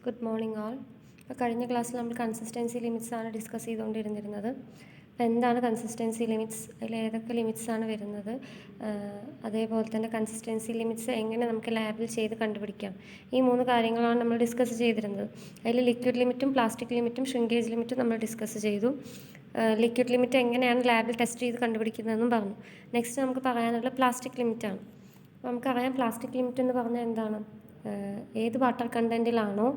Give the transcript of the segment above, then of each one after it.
Good morning ആൾ. ഇപ്പോൾ കഴിഞ്ഞ ക്ലാസ്സിൽ നമ്മൾ കൺസിസ്റ്റൻസി ലിമിറ്റ്സ് ആണ് ഡിസ്കസ് ചെയ്തുകൊണ്ടിരുന്നിരുന്നത്. അപ്പോൾ എന്താണ് കൺസിസ്റ്റൻസി ലിമിറ്റ്സ്, അതിൽ ഏതൊക്കെ ലിമിറ്റ്സ് ആണ് വരുന്നത്, അതേപോലെ തന്നെ കൺസിസ്റ്റൻസി ലിമിറ്റ്സ് എങ്ങനെ നമുക്ക് ലാബിൽ ചെയ്ത് കണ്ടുപിടിക്കാം, ഈ 3 കാര്യങ്ങളാണ് നമ്മൾ ഡിസ്കസ് ചെയ്തിരുന്നത്. അതിൽ ലിക്വിഡ് ലിമിറ്റും പ്ലാസ്റ്റിക് ലിമിറ്റും ഷ്രിങ്കേജ് ലിമിറ്റും നമ്മൾ ഡിസ്കസ് ചെയ്തു. ലിക്വിഡ് ലിമിറ്റ് എങ്ങനെയാണ് ലാബിൽ ടെസ്റ്റ് ചെയ്ത് കണ്ടുപിടിക്കുന്നതെന്നും പറഞ്ഞു. നെക്സ്റ്റ് നമുക്ക് പറയാനുള്ള പ്ലാസ്റ്റിക് ലിമിറ്റാണ്. അപ്പോൾ നമുക്കറിയാം പ്ലാസ്റ്റിക് ലിമിറ്റ് എന്ന് പറഞ്ഞാൽ എന്താണ്, ഏത് വാട്ടർ കണ്ടൻറ്റിലാണോ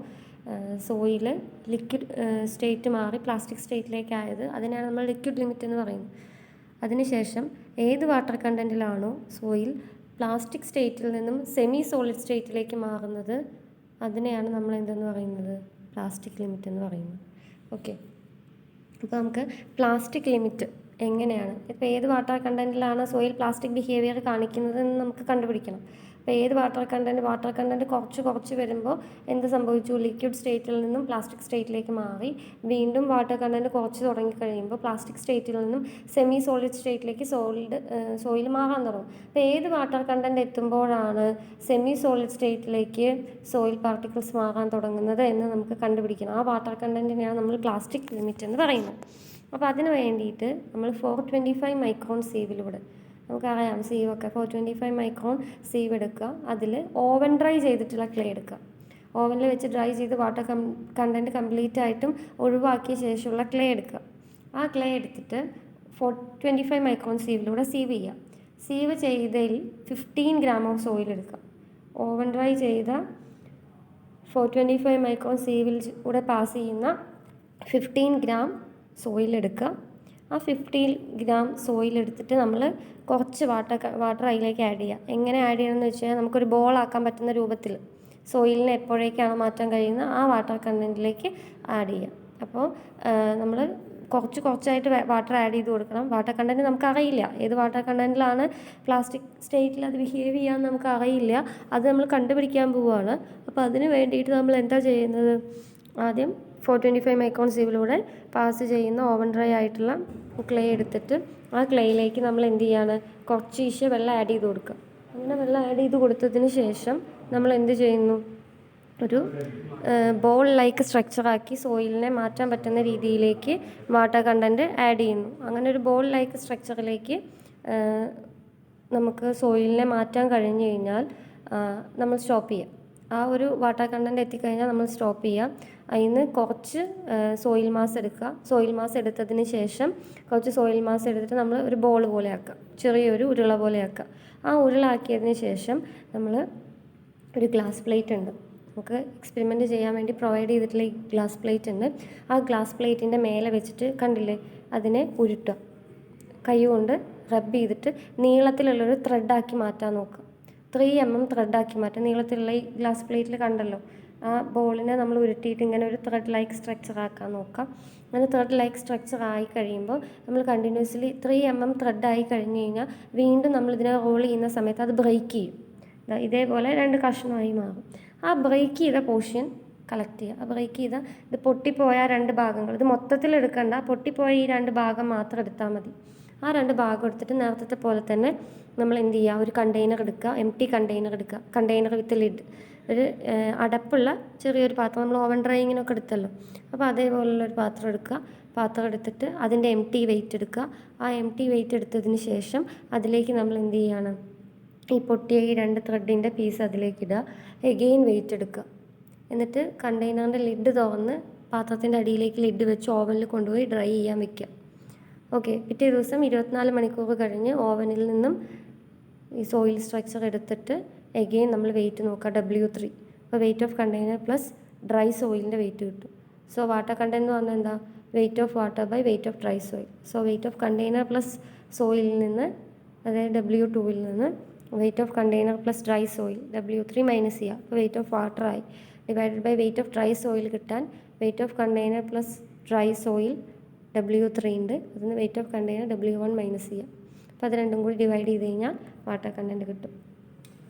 സോയിൽ ലിക്വിഡ് സ്റ്റേറ്റ് മാറി പ്ലാസ്റ്റിക് സ്റ്റേറ്റിലേക്കായത് അതിനാണ് നമ്മൾ ലിക്വിഡ് ലിമിറ്റ് എന്ന് പറയുന്നത്. അതിനുശേഷം ഏത് വാട്ടർ കണ്ടൻറ്റിലാണോ സോയിൽ പ്ലാസ്റ്റിക് സ്റ്റേറ്റിൽ നിന്നും സെമി സോളിഡ് സ്റ്റേറ്റിലേക്ക് മാറുന്നത് അതിനെയാണ് നമ്മൾ എന്തെന്ന് പറയുന്നത്, പ്ലാസ്റ്റിക് ലിമിറ്റ് എന്ന് പറയുന്നത്. ഓക്കെ, അപ്പോൾ നമുക്ക് പ്ലാസ്റ്റിക് ലിമിറ്റ് എങ്ങനെയാണ്, ഇപ്പോൾ ഏത് വാട്ടർ കണ്ടൻറ്റിലാണ് സോയിൽ പ്ലാസ്റ്റിക് ബിഹേവിയർ കാണിക്കുന്നതെന്ന് നമുക്ക് കണ്ടുപിടിക്കണം. അപ്പോൾ ഏത് വാട്ടർ കണ്ടൻറ്റ് കുറച്ച് വരുമ്പോൾ എന്ത് സംഭവിച്ചു, ലിക്വിഡ് സ്റ്റേറ്റിൽ നിന്നും പ്ലാസ്റ്റിക് സ്റ്റേറ്റിലേക്ക് മാറി. വീണ്ടും വാട്ടർ കണ്ടൻറ്റ് കുറച്ച് തുടങ്ങിക്കഴിയുമ്പോൾ പ്ലാസ്റ്റിക് സ്റ്റേറ്റിൽ നിന്നും സെമി സോളിഡ് സ്റ്റേറ്റിലേക്ക് സോയിൽ മാറാൻ തുടങ്ങും. അപ്പോൾ ഏത് വാട്ടർ കണ്ടൻറ്റ് എത്തുമ്പോഴാണ് സെമി സോളിഡ് സ്റ്റേറ്റിലേക്ക് സോയിൽ പാർട്ടിക്കിൾസ് മാറാൻ തുടങ്ങുന്നത് എന്ന് നമുക്ക് കണ്ടുപിടിക്കണം. ആ വാട്ടർ കണ്ടൻറ്റിനെയാണ് നമ്മൾ പ്ലാസ്റ്റിക് ലിമിറ്റ് എന്ന് പറയുന്നത്. അപ്പോൾ അതിന് വേണ്ടിയിട്ട് നമ്മൾ 425 മൈക്രോൺ സീവിലൂടെ, നമുക്കറിയാം സീവൊക്കെ 425 മൈക്രോൺ സീവ് എടുക്കുക. അതിൽ ഓവൻ ഡ്രൈ ചെയ്തിട്ടുള്ള ക്ലേ എടുക്കുക. ഓവനിൽ വെച്ച് ഡ്രൈ ചെയ്ത് വാട്ടർ കണ്ടൻറ്റ് കംപ്ലീറ്റ് ആയിട്ടും ഒഴിവാക്കിയ ശേഷമുള്ള ക്ലേ എടുക്കുക. ആ ക്ലേ എടുത്തിട്ട് 425 മൈക്രോൺ സീവിലൂടെ സീവ് ചെയ്യുക. സീവ് ചെയ്തതിൽ 15 ഗ്രാം ഓഫ് സോയിൽ എടുക്കുക. ഓവൻ ഡ്രൈ ചെയ്ത 425 മൈക്രോൺ സീവിലൂടെ പാസ് ചെയ്യുന്ന 15 ഗ്രാം സോയിൽ എടുക്കുക. ആ 15 ഗ്രാം സോയിൽ എടുത്തിട്ട് നമ്മൾ കുറച്ച് വാട്ടർ അതിലേക്ക് ആഡ് ചെയ്യുക. എങ്ങനെ ആഡ് ചെയ്യണമെന്ന് വെച്ച് കഴിഞ്ഞാൽ നമുക്കൊരു ബോളാക്കാൻ പറ്റുന്ന രൂപത്തിൽ സോയിലിനെ എപ്പോഴേക്കാണ് മാറ്റാൻ കഴിയുന്ന ആ വാട്ടർ കണ്ടൻറ്റിലേക്ക് ആഡ് ചെയ്യുക. അപ്പോൾ നമ്മൾ കുറച്ചായിട്ട് വാട്ടർ ആഡ് ചെയ്ത് കൊടുക്കണം. വാട്ടർ കണ്ടൻറ്റ് നമുക്കറിയില്ല, ഏത് വാട്ടർ കണ്ടൻറ്റിലാണ് പ്ലാസ്റ്റിക് സ്റ്റേറ്റിൽ അത് ബിഹേവ് ചെയ്യാമെന്ന് നമുക്കറിയില്ല. അത് നമ്മൾ കണ്ടുപിടിക്കാൻ പോവുകയാണ്. അപ്പോൾ അതിന് വേണ്ടിയിട്ട് നമ്മൾ എന്താ ചെയ്യുന്നത്, ആദ്യം 425 മൈക്രോൺ സീവിലൂടെ പാസ് ചെയ്യുന്ന ഓവൻ ഡ്രൈ ആയിട്ടുള്ള ക്ലേ എടുത്തിട്ട് ആ ക്ലേയിലേക്ക് നമ്മൾ എന്ത് ചെയ്യാണ്, കുറച്ച് വെള്ളം ആഡ് ചെയ്ത് കൊടുക്കുക. അങ്ങനെ വെള്ളം ആഡ് ചെയ്ത് കൊടുത്തതിന് ശേഷം നമ്മൾ എന്ത് ചെയ്യുന്നു, ഒരു ബോൾ ലൈക്ക് സ്ട്രക്ചറാക്കി സോയിലിനെ മാറ്റാൻ പറ്റുന്ന രീതിയിലേക്ക് വാട്ടർ കണ്ടൻറ്റ് ആഡ് ചെയ്യുന്നു. അങ്ങനെ ഒരു ബോൾ ലൈക്ക് സ്ട്രക്ചറിലേക്ക് നമുക്ക് സോയിലിനെ മാറ്റാൻ കഴിഞ്ഞ് കഴിഞ്ഞാൽ നമ്മൾ സ്റ്റോപ്പ് ചെയ്യുക. ആ ഒരു വാട്ടർ കണ്ടൻറ്റ് എത്തിക്കഴിഞ്ഞാൽ നമ്മൾ സ്റ്റോപ്പ് ചെയ്യുക. അതിന് കുറച്ച് സോയിൽ മാസ് എടുക്കുക. സോയിൽ മാസ് എടുത്തതിന് ശേഷം കുറച്ച് സോയിൽ മാസ് എടുത്തിട്ട് നമ്മൾ ഒരു ബോൾ പോലെ ആക്കുക, ചെറിയൊരു ഉരുള പോലെ ആക്കുക. ആ ഉരുളാക്കിയതിന് ശേഷം നമ്മൾ ഒരു ഗ്ലാസ് പ്ലേറ്റ് ഉണ്ട്, നമുക്ക് എക്സ്പെരിമെൻറ്റ് ചെയ്യാൻ വേണ്ടി പ്രൊവൈഡ് ചെയ്തിട്ടുള്ള ഈ ഗ്ലാസ് പ്ലേറ്റ് ഉണ്ട്. ആ ഗ്ലാസ് പ്ലേറ്റിൻ്റെ മേലെ വെച്ചിട്ട് കണ്ടില്ലേ, അതിനെ ഉരുട്ടുക. കൈ കൊണ്ട് റബ്ബ് ചെയ്തിട്ട് നീളത്തിലുള്ളൊരു ത്രെഡാക്കി മാറ്റാൻ നോക്കുക. 3 mm ത്രെഡാക്കി മാറ്റുക. നീളത്തിലുള്ള ഈ ഗ്ലാസ് പ്ലേറ്റിൽ കണ്ടല്ലോ, ആ ബോളിനെ നമ്മൾ ഉരുട്ടിയിട്ട് ഇങ്ങനെ ഒരു ത്രെഡ് ലൈക്ക് സ്ട്രക്ചർ ആക്കാൻ നോക്കാം. അങ്ങനെ ത്രെഡ് ലൈക്ക് സ്ട്രക്ചർ ആയി കഴിയുമ്പോൾ നമ്മൾ കണ്ടിന്യൂസ്ലി 3 mm ത്രെഡായി കഴിഞ്ഞ് കഴിഞ്ഞാൽ വീണ്ടും നമ്മളിതിനെ റോൾ ചെയ്യുന്ന സമയത്ത് അത് ബ്രേക്ക് ചെയ്യും. ഇതേപോലെ 2 കഷ്ണമായി മാറും. ആ ബ്രേക്ക് ചെയ്ത പോർഷൻ കളക്ട് ചെയ്യുക. ആ ബ്രേക്ക് ചെയ്ത ഇത് പൊട്ടിപ്പോയ 2 ഭാഗങ്ങൾ, ഇത് മൊത്തത്തിൽ എടുക്കണ്ട, പൊട്ടിപ്പോയ ഈ 2 ഭാഗം മാത്രം എടുത്താൽ മതി. ആ 2 ഭാഗം എടുത്തിട്ട് നേരത്തെ പോലെ തന്നെ നമ്മൾ എന്ത് ചെയ്യുക, ഒരു കണ്ടെയ്നർ എടുക്കുക, എംപ്റ്റി കണ്ടെയ്നർ എടുക്കുക. കണ്ടെയ്നർ വിത്ത് ലിഡ്, ഒരു അടപ്പുള്ള ചെറിയൊരു പാത്രം, നമ്മൾ ഓവൻ ഡ്രൈയിങ്ങിനൊക്കെ എടുത്തല്ലോ, അപ്പോൾ അതേപോലുള്ളൊരു പാത്രം എടുക്കുക. പാത്രം എടുത്തിട്ട് അതിൻ്റെ എംപ്റ്റി വെയിറ്റ് എടുക്കുക. ആ എംപ്റ്റി വെയിറ്റ് എടുത്തതിന് ശേഷം അതിലേക്ക് നമ്മൾ എന്ത് ചെയ്യണം, ഈ പൊട്ടിയ ഈ 2 ത്രെഡിൻ്റെ പീസ് അതിലേക്ക് ഇടുക. എഗെയിൻ വെയിറ്റ് എടുക്കുക. എന്നിട്ട് കണ്ടെയ്നറിൻ്റെ ലിഡ് തുറന്ന് പാത്രത്തിൻ്റെ അടിയിലേക്ക് ലിഡ് വെച്ച് ഓവനിൽ കൊണ്ടുപോയി ഡ്രൈ ചെയ്യാൻ വെക്കുക. ഓക്കെ, പിറ്റേ ദിവസം 24 മണിക്കൂർ കഴിഞ്ഞ് ഓവനിൽ നിന്നും ഈ സോയിൽ സ്ട്രക്ചർ എടുത്തിട്ട് എഗെയിൻ നമ്മൾ വെയിറ്റ് നോക്കുക, W3. അപ്പോൾ weight of container plus dry സോയിലിൻ്റെ വെയിറ്റ് കിട്ടും. സോ വാട്ടർ കണ്ടൻറ്റ് എന്ന് പറഞ്ഞാൽ എന്താ, weight of water by weight of dry soil. So weight of container plus സോയിലിൽ നിന്ന്, അതായത് W2 നിന്ന് weight of container plus dry soil W3 minus ചെയ്യുക. അപ്പോൾ വെയിറ്റ് ഓഫ് വാട്ടർ ആയി. Divided by weight of dry soil കിട്ടാൻ weight of container plus dry soil W3 ഉണ്ട്, അതിന് wait of container W1 minus ചെയ്യുക. അപ്പോൾ അത് രണ്ടും കൂടി ഡിവൈഡ് ചെയ്ത് കഴിഞ്ഞാൽ വാട്ടർ കണ്ടൻറ്റ് കിട്ടും.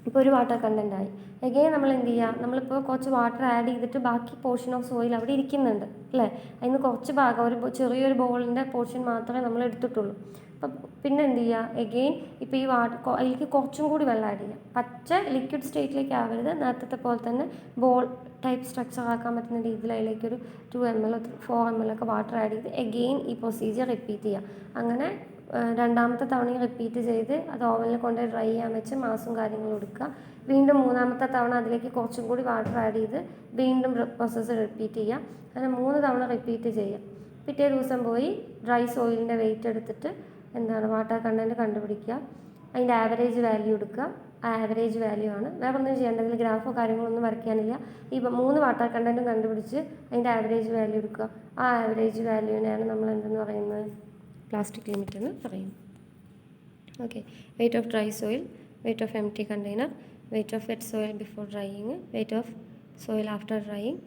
ഇപ്പോൾ ഒരു വാട്ടർ കണ്ടൻ്റ് ആയി. എഗെയിൻ നമ്മൾ എന്ത് ചെയ്യുക, നമ്മളിപ്പോൾ കുറച്ച് വാട്ടർ ആഡ് ചെയ്തിട്ട് ബാക്കി പോർഷൻ ഓഫ് സോയിൽ അവിടെ ഇരിക്കുന്നുണ്ട് അല്ലേ, അതിന് കുറച്ച് ഭാഗം, ഒരു ചെറിയൊരു ബോളിൻ്റെ പോർഷൻ മാത്രമേ നമ്മൾ എടുത്തിട്ടുള്ളൂ. അപ്പം പിന്നെ എന്ത് ചെയ്യുക, എഗെയിൻ ഇപ്പോൾ ഈ അതിലേക്ക് കുറച്ചും കൂടി വെള്ളം ആഡ് ചെയ്യുക. പച്ച ലിക്വിഡ് സ്റ്റേറ്റിലേക്ക് ആവരുത്, നേരത്തെ പോലെ തന്നെ ടൈപ്പ് സ്ട്രക്ചർ ആക്കാൻ പറ്റുന്ന രീതിയിൽ അതിലേക്കൊരു 2 ml 4 ml ഒക്കെ വാട്ടർ ആഡ് ചെയ്ത് എഗെയിൻ ഈ പ്രൊസീജിയർ റിപ്പീറ്റ് ചെയ്യുക. അങ്ങനെ രണ്ടാമത്തെ തവണയും റിപ്പീറ്റ് ചെയ്ത് അത് ഓവനിൽ കൊണ്ട് ഡ്രൈ ചെയ്യാൻ വെച്ച് മാസും കാര്യങ്ങളും എടുക്കുക. വീണ്ടും മൂന്നാമത്തെ തവണ അതിലേക്ക് കുറച്ചും കൂടി വാട്ടർ ആഡ് ചെയ്ത് വീണ്ടും പ്രോസസ്സ് റിപ്പീറ്റ് ചെയ്യുക. അങ്ങനെ 3 തവണ റിപ്പീറ്റ് ചെയ്യുക. പിറ്റേ ദിവസം പോയി ഡ്രൈ സോയിലിൻ്റെ വെയിറ്റ് എടുത്തിട്ട് വാട്ടർ കണ്ടൻറ്റ് കണ്ടുപിടിക്കുക. അതിൻ്റെ ആവറേജ് വാല്യൂ എടുക്കുക. ആ ആവറേജ് വാല്യൂ ആണ്. വേറെ ഒന്നും ചെയ്യേണ്ടതിൽ ഗ്രാഫോ കാര്യങ്ങളൊന്നും വരയ്ക്കാനില്ല. ഈ 3 വാട്ടർ കണ്ടൻറ്റും കണ്ടുപിടിച്ച് അതിൻ്റെ ആവറേജ് വാല്യൂ എടുക്കുക. ആ ആവറേജ് വാല്യൂവിനെയാണ് നമ്മൾ എന്തെന്ന് പറയുന്നത്, പ്ലാസ്റ്റിക് ലിമിറ്റ് എന്ന് പറയുന്നത്. Okay, weight of dry soil, weight of empty container, weight of wet soil before drying, weight of soil after drying,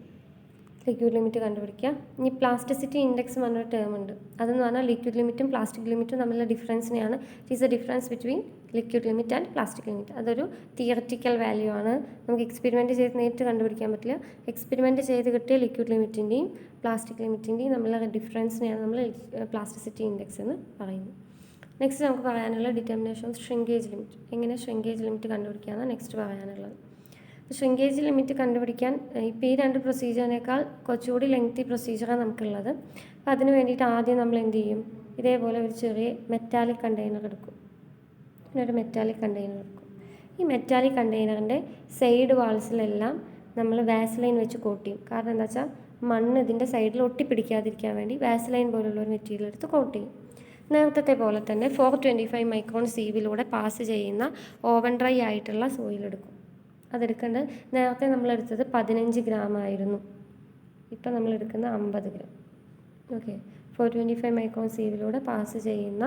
liquid limit കണ്ടുപിടിക്കുക. ഇനി പ്ലാസ്റ്റിസിറ്റി ഇൻഡെക്സ് എന്ന് പറഞ്ഞൊരു ടേം ഉണ്ട്. അതെന്ന് പറഞ്ഞാൽ ലിക്വിഡ് ലിമിറ്റും പ്ലാസ്റ്റിക് ലിമിറ്റും തമ്മിലുള്ള ഡിഫറൻസിനെയാണ്. It is a difference between liquid limit and plastic limit. അതൊരു തിയററ്റിക്കൽ വാല്യൂ ആണ്. നമുക്ക് എക്സ്പെരിമെൻറ്റ് ചെയ്ത് നേരിട്ട് കണ്ടുപിടിക്കാൻ പറ്റില്ല. എക്സ്പെരിമെൻറ്റ് ചെയ്ത് കിട്ടിയ ലിക്വിഡ് ലിമിറ്റിൻ്റെയും പ്ലാസ്റ്റിക് ലിമിറ്റിൻ്റെയും തമ്മിലുള്ള ഡിഫറൻസിനെയാണ് നമ്മൾ പ്ലാസ്റ്റിസിറ്റി ഇൻഡെക്സ് എന്ന് പറയുന്നത്. നെക്സ്റ്റ് നമുക്ക് പറയാനുള്ള ഡിറ്റർമിനേഷൻ ഓഫ് ഷ്രിങ്കേജ് ലിമിറ്റ്. എങ്ങനെ ഷ്രിങ്കേജ് ലിമിറ്റ് കണ്ടുപിടിക്കാമെന്ന് നെക്സ്റ്റ് പറയാനുള്ളത്. ഷ്രിങ്കേജ് ലിമിറ്റ് കണ്ടുപിടിക്കാൻ ഇപ്പോൾ ഈ 2 പ്രൊസീജിയറിനേക്കാൾ കുറച്ചുകൂടി ലെങ്തി പ്രൊസീജിയറാണ് നമുക്കുള്ളത്. അപ്പോൾ അതിന് വേണ്ടിയിട്ട് ആദ്യം നമ്മൾ എന്ത് ചെയ്യും, ഇതേപോലെ ഒരു ചെറിയ മെറ്റാലിക് കണ്ടെയ്നർ എടുക്കും. ഒരു മെറ്റാലിക് കണ്ടെയ്നർ എടുക്കും. ഈ മെറ്റാലിക് കണ്ടെയ്നറിൻ്റെ സൈഡ് വാൾസിലെല്ലാം നമ്മൾ വാസലൈൻ വെച്ച് കോട്ട് ചെയ്യും. കാരണം എന്താ വെച്ചാൽ മണ്ണ് ഇതിൻ്റെ സൈഡിൽ ഒട്ടിപ്പിടിക്കാതിരിക്കാൻ വേണ്ടി വാസലൈൻ പോലുള്ള ഒരു മെറ്റീരിയൽ എടുത്ത് കോട്ട് ചെയ്യും. നേരത്തെ പോലെ തന്നെ 425 മൈക്രോൺ സീവിലൂടെ പാസ് ചെയ്യുന്ന ഓവൻ ഡ്രൈ ആയിട്ടുള്ള സോയിൽ എടുക്കും. അതെടുക്കേണ്ടത് നേരത്തെ നമ്മളെടുത്തത് 15 ഗ്രാം ആയിരുന്നു. ഇപ്പം നമ്മളെടുക്കുന്ന 50 ഗ്രാം. ഓക്കെ, 425 മൈക്രോൺ സീവിലൂടെ പാസ് ചെയ്യുന്ന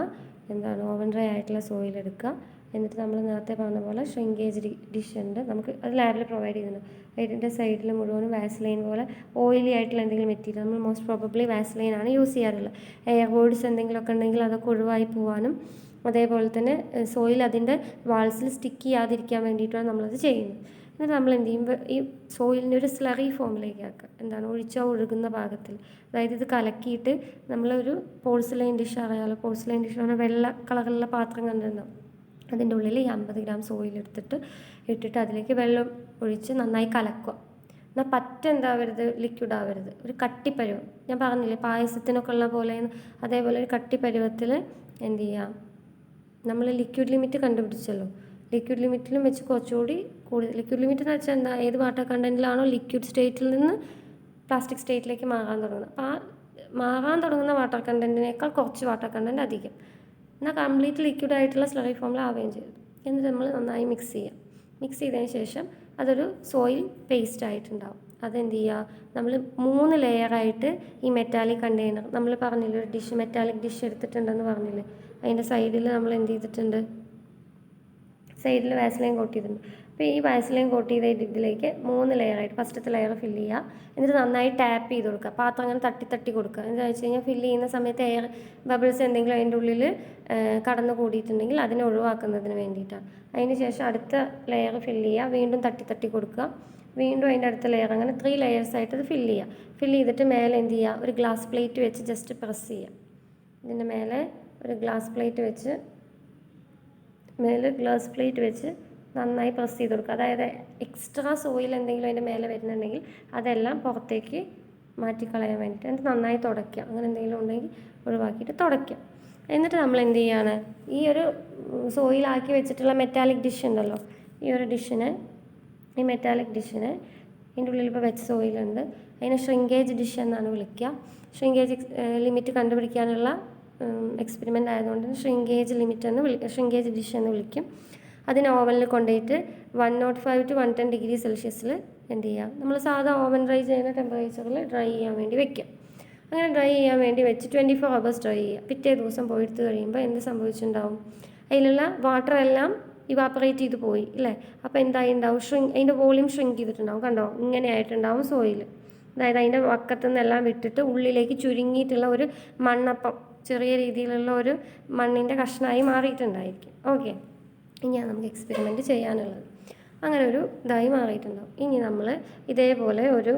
ഓവൻ ഡ്രൈ ആയിട്ടുള്ള സോയിൽ എടുക്കുക. എന്നിട്ട് നമ്മൾ നേരത്തെ പറഞ്ഞ പോലെ ഷ്രിങ്കേജ് ഡിഷ് ഉണ്ട്, നമുക്ക് അത് ലാബിൽ പ്രൊവൈഡ് ചെയ്യുന്നുണ്ട്. അതിൻ്റെ സൈഡിൽ മുഴുവനും വാസലൈൻ പോലെ ഓയിലി ആയിട്ടുള്ള എന്തെങ്കിലും മെറ്റീരിയൽ, നമ്മൾ മോസ്റ്റ് പ്രോബബ്ലി വാസലൈനാണ് യൂസ് ചെയ്യാറുള്ളത്. എയർ ബോർഡ്സ് എന്തെങ്കിലുമൊക്കെ ഉണ്ടെങ്കിൽ അതൊക്കെ ഒഴിവായി പോകാനും അതേപോലെ തന്നെ സോയിൽ അതിൻ്റെ വാൾസിൽ സ്റ്റിക്ക് ചെയ്യാതിരിക്കാൻ വേണ്ടിയിട്ടാണ് നമ്മളത് ചെയ്യുന്നത്. എന്നിട്ട് നമ്മൾ എന്ത് ചെയ്യും, ഈ സോയിലിൻ്റെ ഒരു സ്ലറി ഫോമിലേക്ക് ആക്കുക. ഒഴിച്ചാൽ ഒഴുകുന്ന ഭാഗത്തിൽ. അതായത് ഇത് കലക്കിയിട്ട് നമ്മളൊരു പോഴ്സലൈൻ ഡിഷ് അറിയാമല്ലോ, പോഴ്സലൈൻ ഡിഷ് പറഞ്ഞാൽ വെള്ള കളറുള്ള പാത്രം കണ്ടിട്ടുണ്ടാവും. അതിൻ്റെ ഉള്ളിൽ ഈ 50 ഗ്രാം സോയിൽ ഇട്ടിട്ട് അതിലേക്ക് വെള്ളം ഒഴിച്ച് നന്നായി കലക്കുക. എന്നാൽ എന്താവരുത്, ലിക്വിഡ് ആവരുത്, ഒരു കട്ടിപ്പരുവം. ഞാൻ പറഞ്ഞില്ലേ പായസത്തിനൊക്കെ ഉള്ള പോലെ, അതേപോലെ ഒരു കട്ടിപ്പരുവത്തിൽ എന്ത് ചെയ്യുക, നമ്മൾ ലിക്വിഡ് ലിമിറ്റ് കണ്ടുപിടിച്ചല്ലോ, ലിക്വിഡ് ലിമിറ്റിലും വെച്ച് കുറച്ചുകൂടി കൂടുതൽ. ലിക്വിഡ് ലിമിറ്റ് എന്ന് വെച്ചാൽ ഏത് വാട്ടർ കണ്ടൻറ്റിലാണോ ലിക്വിഡ് സ്റ്റേറ്റിൽ നിന്ന് പ്ലാസ്റ്റിക് സ്റ്റേറ്റിലേക്ക് മാറാൻ തുടങ്ങുന്നത്, അപ്പോൾ ആ മാറാൻ തുടങ്ങുന്ന വാട്ടർ കണ്ടൻറ്റിനേക്കാൾ കുറച്ച് വാട്ടർ കണ്ടൻറ്റ് അധികം, എന്നാൽ കംപ്ലീറ്റ് ലിക്വിഡ് ആയിട്ടുള്ള സ്ലറി ഫോമിലാവുകയും ചെയ്തു. എന്നിട്ട് നമ്മൾ നന്നായി മിക്സ് ചെയ്യാം. മിക്സ് ചെയ്തതിന് ശേഷം അതൊരു സോയിൽ പേസ്റ്റ് ആയിട്ടുണ്ടാവും. അതെന്ത് ചെയ്യുക, നമ്മൾ 3 ലെയറായിട്ട് ഈ മെറ്റാലിക് കണ്ടെയ്നർ, നമ്മൾ പറഞ്ഞില്ലേ ഒരു ഡിഷ്, മെറ്റാലിക് ഡിഷ് എടുത്തിട്ടുണ്ടെന്ന് പറഞ്ഞില്ലേ, അതിൻ്റെ സൈഡിൽ നമ്മൾ എന്ത് ചെയ്തിട്ടുണ്ട്, സൈഡിൽ വാസലൈൻ കോട്ട് ചെയ്തിട്ടുണ്ട്. അപ്പോൾ ഈ വാസലൈൻ കോട്ട് ചെയ്ത ഇതിലേക്ക് 3 ലെയറായിട്ട് ഫസ്റ്റത്തെ ലെയർ ഫില്ല് ചെയ്യുക. എന്നിട്ട് നന്നായി ടാപ്പ് ചെയ്ത് കൊടുക്കുക. പാത്രം അങ്ങനെ തട്ടി കൊടുക്കുക. എന്താണെന്ന് വെച്ച് കഴിഞ്ഞാൽ ഫില്ല് ചെയ്യുന്ന സമയത്ത് എയർ ബബിൾസ് എന്തെങ്കിലും അതിൻ്റെ ഉള്ളിൽ കടന്നു കൂടിയിട്ടുണ്ടെങ്കിൽ അതിനെ ഒഴിവാക്കുന്നതിന് വേണ്ടിയിട്ടാണ്. അതിന് ശേഷം അടുത്ത ലെയർ ഫില്ല് ചെയ്യുക, വീണ്ടും തട്ടി കൊടുക്കുക, വീണ്ടും അതിൻ്റെ അടുത്ത ലെയർ, അങ്ങനെ 3 ലെയേഴ്സായിട്ട് അത് ഫില്ല് ചെയ്യുക. ഫില്ല് ചെയ്തിട്ട് മേലെ എന്ത് ചെയ്യുക, ഒരു ഗ്ലാസ് പ്ലേറ്റ് വെച്ച് ജസ്റ്റ് പ്രസ് ചെയ്യുക. ഇതിൻ്റെ മേലെ ഒരു ഗ്ലാസ് പ്ലേറ്റ് വെച്ച് നന്നായി പ്രസ് ചെയ്ത് കൊടുക്കുക. അതായത് എക്സ്ട്രാ സോയിൽ എന്തെങ്കിലും അതിൻ്റെ മേലെ വരുന്നുണ്ടെങ്കിൽ അതെല്ലാം പുറത്തേക്ക് മാറ്റിക്കളയാൻ വേണ്ടിയിട്ട്. എന്നിട്ട് നന്നായി തുടയ്ക്കുക. അങ്ങനെ എന്തെങ്കിലും ഉണ്ടെങ്കിൽ ഒഴിവാക്കിയിട്ട് തുടയ്ക്കുക. എന്നിട്ട് നമ്മൾ എന്ത് ചെയ്യുകയാണ്, ഈ ഒരു സോയിലാക്കി വെച്ചിട്ടുള്ള മെറ്റാലിക് ഡിഷ് ഉണ്ടല്ലോ, ഈ മെറ്റാലിക് ഡിഷിനെ ഇതിൻ്റെ ഉള്ളിൽ ഇപ്പോൾ വെച്ച സോയിലുണ്ട്, അതിനെ ഷ്രിങ്കേജ് ഡിഷ് എന്നാണ് വിളിക്കുക. ഷ്രിങ്കേജ് ലിമിറ്റ് കണ്ടുപിടിക്കാനുള്ള എക്സ്പെരിമെൻ്റ് ആയതുകൊണ്ട് ഷ്രിങ്കേജ് ഡിഷ് എന്ന് വിളിക്കും. അതിന് ഓവനിൽ കൊണ്ടുപോയിട്ട് 105 to 110 ഡിഗ്രി സെൽഷ്യസിൽ എന്ത് ചെയ്യുക, നമ്മൾ സാധാ ഓവൻ ഡ്രൈ ചെയ്യുന്ന ടെമ്പറേച്ചറിൽ ഡ്രൈ ചെയ്യാൻ വേണ്ടി വെക്കുക. അങ്ങനെ ഡ്രൈ ചെയ്യാൻ വേണ്ടി വെച്ച് 24 hours ഡ്രൈ ചെയ്യുക. പിറ്റേ ദിവസം പോയെടുത്ത് കഴിയുമ്പോൾ എന്ത് സംഭവിച്ചിട്ടുണ്ടാവും, അതിലുള്ള വാട്ടർ എല്ലാം ഇവാപ്പറേറ്റ് ചെയ്ത് പോയി ഇല്ലേ. അപ്പോൾ എന്തായി ഉണ്ടാവും, അതിൻ്റെ വോളിയം ഷ്രിങ്ക് ചെയ്തിട്ടുണ്ടാവും. കണ്ടോ, ഇങ്ങനെ ആയിട്ടുണ്ടാവും സോയിൽ. അതായത് അതിൻ്റെ വക്കത്തു നിന്നെല്ലാം വിട്ടിട്ട് ഉള്ളിലേക്ക് ചുരുങ്ങിയിട്ടുള്ള ഒരു മണ്ണപ്പം, ചെറിയ രീതിയിലുള്ള ഒരു മണ്ണിൻ്റെ കഷ്ണമായി മാറിയിട്ടുണ്ടായിരിക്കും. ഓക്കെ, ഇനിയാണ് നമുക്ക് എക്സ്പെരിമെൻറ്റ് ചെയ്യാനുള്ളത്. അങ്ങനെ ഒരു ഇതായി മാറിയിട്ടുണ്ടാവും. ഇനി നമ്മൾ ഇതേപോലെ ഒരു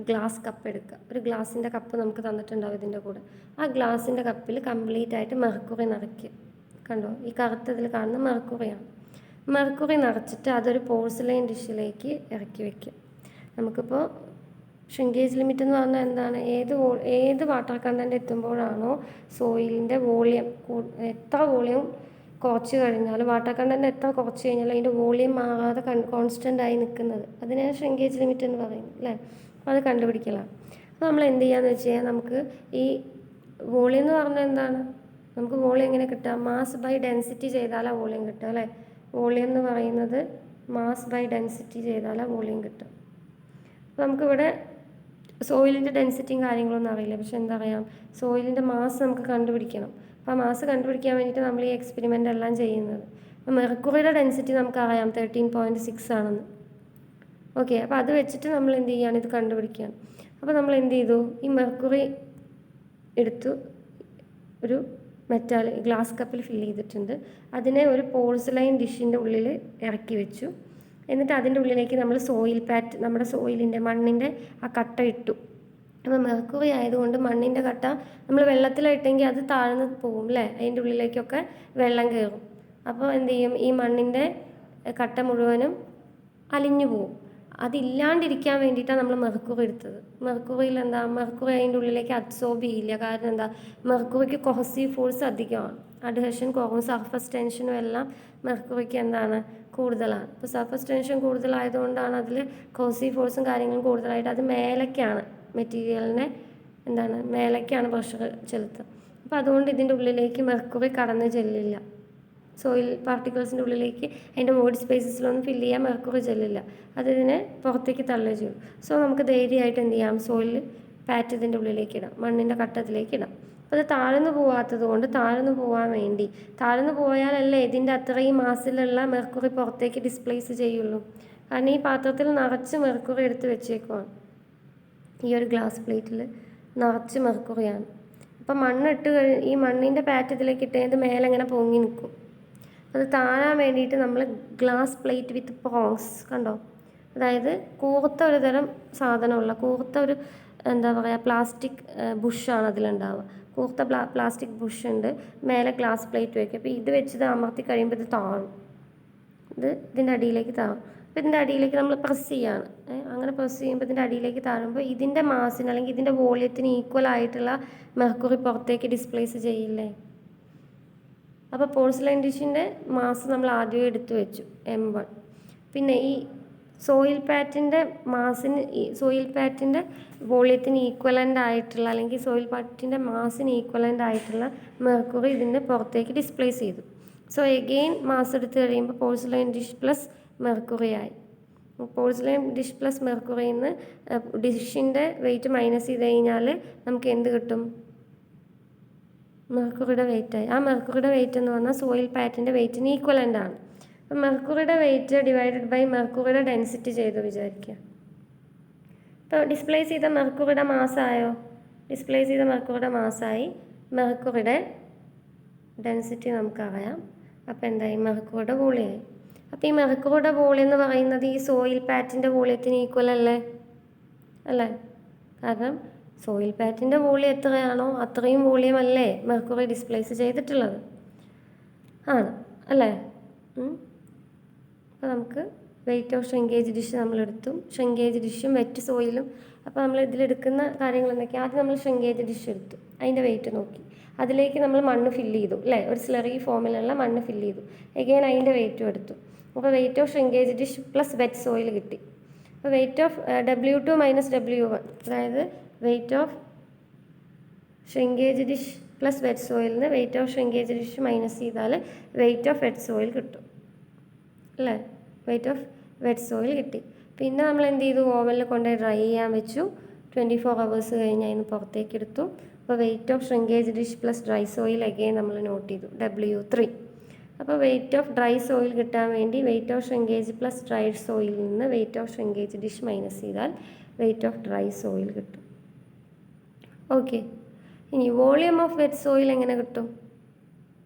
ഗ്ലാസ് കപ്പ് എടുക്കുക. ഒരു ഗ്ലാസിൻ്റെ കപ്പ് നമുക്ക് തന്നിട്ടുണ്ടാവും ഇതിൻ്റെ കൂടെ. ആ ഗ്ലാസിൻ്റെ കപ്പിൽ കംപ്ലീറ്റ് ആയിട്ട് മെർക്കുറി നിറയ്ക്കുക. കണ്ടോ, ഈ കറുത്തതിൽ കാണുന്ന മെർക്കുറിയാണ്. മെർക്കുറി നിറച്ചിട്ട് അതൊരു പോഴ്സലൈൻ ഡിഷിലേക്ക് ഇറക്കി വയ്ക്കുക. നമുക്കിപ്പോൾ ഷ്രിങ്കേജ് ലിമിറ്റ് എന്ന് പറഞ്ഞാൽ എന്താണ്? ഏത് വാട്ടർ കണ്ടൻറ്റ് എത്തുമ്പോഴാണോ സോയിലിൻ്റെ വോളിയം എത്ര വോളിയം കുറച്ച് കഴിഞ്ഞാൽ, വാട്ടർ കണ്ടൻറ്റ് എത്ര കുറച്ച് കഴിഞ്ഞാൽ അതിൻ്റെ വോളിയം മാറാതെ കോൺസ്റ്റൻ്റ് ആയി നിൽക്കുന്നത്, അതിനാണ് ഷ്രിങ്കേജ് ലിമിറ്റ് എന്ന് പറയുന്നത്, അല്ലേ? അപ്പോൾ അത് കണ്ടുപിടിക്കലാണ്. അപ്പോൾ നമ്മൾ എന്ത് ചെയ്യാന്ന് വെച്ച് കഴിഞ്ഞാൽ, നമുക്ക് ഈ വോളിയം എന്ന് പറഞ്ഞാൽ എന്താണ്? നമുക്ക് വോളിയം എങ്ങനെ കിട്ടുക? മാസ് ബൈ ഡെൻസിറ്റി ചെയ്താലാണ് വോളിയം കിട്ടുക, അല്ലേ? വോളിയം എന്ന് പറയുന്നത് മാസ് ബൈ ഡെൻസിറ്റി ചെയ്താലാണ് വോളിയം കിട്ടുക. അപ്പോൾ നമുക്കിവിടെ സോയിലിൻ്റെ ഡെൻസിറ്റിയും കാര്യങ്ങളൊന്നും അറിയില്ല, പക്ഷെ എന്താ പറയാം, സോയിലിൻ്റെ മാസ് നമുക്ക് കണ്ടുപിടിക്കണം. അപ്പോൾ ആ മാസ് കണ്ടുപിടിക്കാൻ വേണ്ടിയിട്ട് നമ്മൾ ഈ എക്സ്പെരിമെൻ്റ് എല്ലാം ചെയ്യുന്നത്. അപ്പോൾ മെർക്കുറിയുടെ ഡെൻസിറ്റി നമുക്കറിയാം 13.6 ആണെന്ന്. ഓക്കെ, അപ്പോൾ അത് വെച്ചിട്ട് നമ്മൾ എന്ത് ചെയ്യുകയാണ്? ഇത് കണ്ടുപിടിക്കുകയാണ്. അപ്പോൾ നമ്മൾ എന്ത് ചെയ്തു? ഈ മെർക്കുറി എടുത്തു, ഒരു ഗ്ലാസ് കപ്പിൽ ഫില്ല് ചെയ്തിട്ടുണ്ട്. അതിനെ ഒരു പോർസലൈൻ ഡിഷിൻ്റെ ഉള്ളിൽ ഇറക്കി വെച്ചു. എന്നിട്ട് അതിൻ്റെ ഉള്ളിലേക്ക് നമ്മൾ നമ്മുടെ സോയിലിൻ്റെ മണ്ണിൻ്റെ ആ കട്ട ഇട്ടു. അപ്പോൾ മെർക്കുറി ആയതുകൊണ്ട് മണ്ണിൻ്റെ കട്ട നമ്മൾ വെള്ളത്തിലിട്ടെങ്കിൽ അത് താഴ്ന്ന് പോകും, അല്ലേ? അതിൻ്റെ ഉള്ളിലേക്കൊക്കെ വെള്ളം കയറും. അപ്പോൾ എന്ത് ചെയ്യും? ഈ മണ്ണിൻ്റെ കട്ട മുഴുവനും അലിഞ്ഞു പോകും. അതില്ലാണ്ടിരിക്കാൻ വേണ്ടിയിട്ടാണ് നമ്മൾ മെർക്കുറി എടുത്തത്. മെർക്കുറിയിൽ മെർക്കുറി അതിൻ്റെ ഉള്ളിലേക്ക് അബ്സോർബ് ചെയ്യില്ല. കാരണം എന്താ? മെർക്കുറിക്ക് കൊഹസീവ് ഫോഴ്സ് അധികമാണ്. അഡ്ഹഷൻ കുറവും സർഫസ് ടെൻഷനും എല്ലാം മെർക്കുറിക്ക് കൂടുതലാണ്. ഇപ്പോൾ സർഫസ് ടെൻഷൻ കൂടുതലായതുകൊണ്ടാണ് അതിൽ കൊഹസീവ് ഫോഴ്സും കാര്യങ്ങളും കൂടുതലായിട്ട് അത് മേലേക്കാണ് മെറ്റീരിയലിനെ മേലേക്കാണ് പ്രഷർ ചെലുത്തുക. അപ്പോൾ അതുകൊണ്ട് ഇതിൻ്റെ ഉള്ളിലേക്ക് മെർക്കുറി കടന്ന് ചെല്ലില്ല. സോയിൽ പാർട്ടിക്കിൾസിൻ്റെ ഉള്ളിലേക്ക് അതിൻ്റെ വോയിഡ് സ്പേസസിലൊന്നും ഫില്ല് ചെയ്യാൻ മെർക്കുറി ചെല്ലില്ല. അതിനെ പുറത്തേക്ക് തള്ളുകയും ചെയ്യും. സോ നമുക്ക് ധൈര്യമായിട്ട് എന്ത് ചെയ്യാം? സോയിൽ പാറ്റ് ഇതിൻ്റെ ഉള്ളിലേക്ക് ഇടാം, മണ്ണിൻ്റെ കട്ടത്തിലേക്ക് ഇടാം. അപ്പോൾ അത് താഴ്ന്നു പോകാത്തത് കൊണ്ട് താഴ്ന്നു പോകാൻ വേണ്ടി, താഴ്ന്നു പോയാലല്ലേ ഇതിൻ്റെ അത്രയും മാസിലുള്ള മെർക്കുറി പുറത്തേക്ക് ഡിസ്പ്ലേസ് ചെയ്യുള്ളൂ. കാരണം ഈ പാത്രത്തിൽ നിറച്ച് മെർക്കുറി എടുത്ത് വെച്ചേക്കുവാണ്. ഈ ഒരു ഗ്ലാസ് പ്ലേറ്റിൽ നിറച്ച് മെർക്കുറിയാണ്. അപ്പം ഈ മണ്ണിൻ്റെ പാറ്റ് ഇതിലേക്ക് ഇട്ടത് മേലെ ഇങ്ങനെ പൊങ്ങി നിൽക്കും. അത് താഴാൻ വേണ്ടിയിട്ട് നമ്മൾ ഗ്ലാസ് പ്ലേറ്റ് വിത്ത് പ്രോങ്സ് കണ്ടോ, അതായത് കൂർത്ത ഒരു തരം സാധനമുള്ള കൂർത്ത പ്ലാസ്റ്റിക് ബുഷാണ് അതിലുണ്ടാവുക. കൂർത്ത പ്ലാസ്റ്റിക് ബുഷ് ഉണ്ട്, മേലെ ഗ്ലാസ് പ്ലേറ്റ് വയ്ക്കും. അപ്പോൾ ഇത് വെച്ചത് അമർത്തി കഴിയുമ്പോൾ ഇത് താഴും, ഇതിൻ്റെ അടിയിലേക്ക് താഴും. അപ്പോൾ ഇതിൻ്റെ അടിയിലേക്ക് നമ്മൾ പ്രസ് ചെയ്യാണ്. അങ്ങനെ പ്രസ് ചെയ്യുമ്പോൾ ഇതിൻ്റെ അടിയിലേക്ക് താഴുമ്പോൾ ഇതിൻ്റെ മാസിന് അല്ലെങ്കിൽ ഇതിൻ്റെ വോളിയത്തിന് ഈക്വൽ ആയിട്ടുള്ള മെർക്കുറി പുറത്തേക്ക് ഡിസ്പ്ലേസ് ചെയ്യില്ലേ? അപ്പോൾ പോർസലൈൻ ഡിഷിൻ്റെ മാസ് നമ്മൾ ആദ്യമേ എടുത്തു വെച്ചു M1. പിന്നെ ഈ സോയിൽ പാറ്റിൻ്റെ വോളിയത്തിന് ഈക്വലൻ്റ് ആയിട്ടുള്ള അല്ലെങ്കിൽ സോയിൽ പാറ്റിൻ്റെ മാസിന് ഈക്വലൻ്റ് ആയിട്ടുള്ള മെർക്കുറി ഇതിൻ്റെ പുറത്തേക്ക് ഡിസ്പ്ലേസ് ചെയ്തു. സോ എഗെയിൻ മാസ് എടുത്ത് കഴിയുമ്പോൾ പോർസലൈൻ ഡിഷ് പ്ലസ് മെർക്കുറി ആയി. പോർസലൈൻ ഡിഷ് പ്ലസ് മെർക്കുറിയിൽ നിന്ന് ഡിഷിൻ്റെ വെയിറ്റ് മൈനസ് ചെയ്ത് കഴിഞ്ഞാൽ നമുക്ക് എന്ത് കിട്ടും? മെർക്കുറിയുടെ വെയിറ്റായി. ആ മെർക്കുറിയുടെ വെയിറ്റ് എന്ന് പറഞ്ഞാൽ സോയിൽ പാറ്റിൻ്റെ വെയിറ്റിന് ഈക്വലൻ്റ് ആണ്. അപ്പം മെർക്കുറിയുടെ വെയിറ്റ് ഡിവൈഡഡ് ബൈ മെർക്കുറിയുടെ ഡെൻസിറ്റി ചെയ്തു വിചാരിക്കുക. ഇപ്പോൾ ഡിസ്പ്ലേസ് ചെയ്ത മെർക്കുറിയുടെ മാസമായോ? ഡിസ്പ്ലേസ് ചെയ്ത മെർക്കുറിയുടെ മാസമായി. മെർക്കുറിയുടെ ഡെൻസിറ്റി നമുക്കറിയാം. അപ്പോൾ എന്തായി? മെർക്കുറിയുടെ വോളിയമായി. അപ്പോൾ ഈ മെർക്കുറിയുടെ വോളിയം എന്ന് പറയുന്നത് ഈ സോയിൽ പാറ്റിൻ്റെ വോളിയത്തിന് ഈക്വൽ അല്ലേ? കാരണം സോയിൽ പാറ്റിൻ്റെ വോളിയം എത്രയാണോ അത്രയും വോളിയം അല്ലേ മെർക്കുറി ഡിസ്പ്ലേസ് ചെയ്തിട്ടുള്ളത്? ആണ് അല്ലേ? അപ്പോൾ നമുക്ക് വെയിറ്റ് ഓഫ് ഷ്രിങ്കേജ് ഡിഷ് നമ്മളെടുത്തു. ഷ്രിങ്കേജ് ഡിഷും വെറ്റ് സോയിലും. അപ്പോൾ നമ്മൾ ഇതിലെടുക്കുന്ന കാര്യങ്ങൾ എന്തൊക്കെയാണ്? ആദ്യം നമ്മൾ ഷ്രിങ്കേജ് ഡിഷ് എടുത്തു, അതിൻ്റെ വെയിറ്റ് നോക്കി, അതിലേക്ക് നമ്മൾ മണ്ണ് ഫില്ല് ചെയ്തു, അല്ലേ? ഒരു സ്ലറി ഫോമിലുള്ള മണ്ണ് ഫില്ല് ചെയ്തു. എഗെയിൻ അതിൻ്റെ വെയിറ്റും എടുത്തു. അപ്പോൾ weight of shrinkage dish plus wet soil കിട്ടി. അപ്പോൾ weight of W2 minus W1, അതായത് weight of shrinkage dish plus wet സോയിലിൽ നിന്ന് weight of shrinkage dish minus ചെയ്താൽ വെയിറ്റ് ഓഫ് വെറ്റ് സോയിൽ കിട്ടും, അല്ലേ? വെയിറ്റ് ഓഫ് വെറ്റ് സോയിൽ കിട്ടി. പിന്നെ നമ്മൾ എന്ത് ചെയ്തു? ഓവനിൽ കൊണ്ടുപോയി ഡ്രൈ ചെയ്യാൻ വെച്ചു. 24 hours കഴിഞ്ഞ് അതിന് പുറത്തേക്ക് എടുത്തു. അപ്പോൾ weight of shrinkage dish plus dry soil again നമ്മൾ നോട്ട് ചെയ്തു, W3. അപ്പോൾ വെയിറ്റ് ഓഫ് ഡ്രൈ സോയിൽ കിട്ടാൻ വേണ്ടി weight of shrinkage plus dry സോയിലിൽ നിന്ന് weight of shrinkage dish minus ചെയ്താൽ വെയിറ്റ് ഓഫ് ഡ്രൈ സോയിൽ കിട്ടും. ഓക്കെ, ഇനി വോളിയം ഓഫ് വെറ്റ് സോയിൽ എങ്ങനെ കിട്ടും?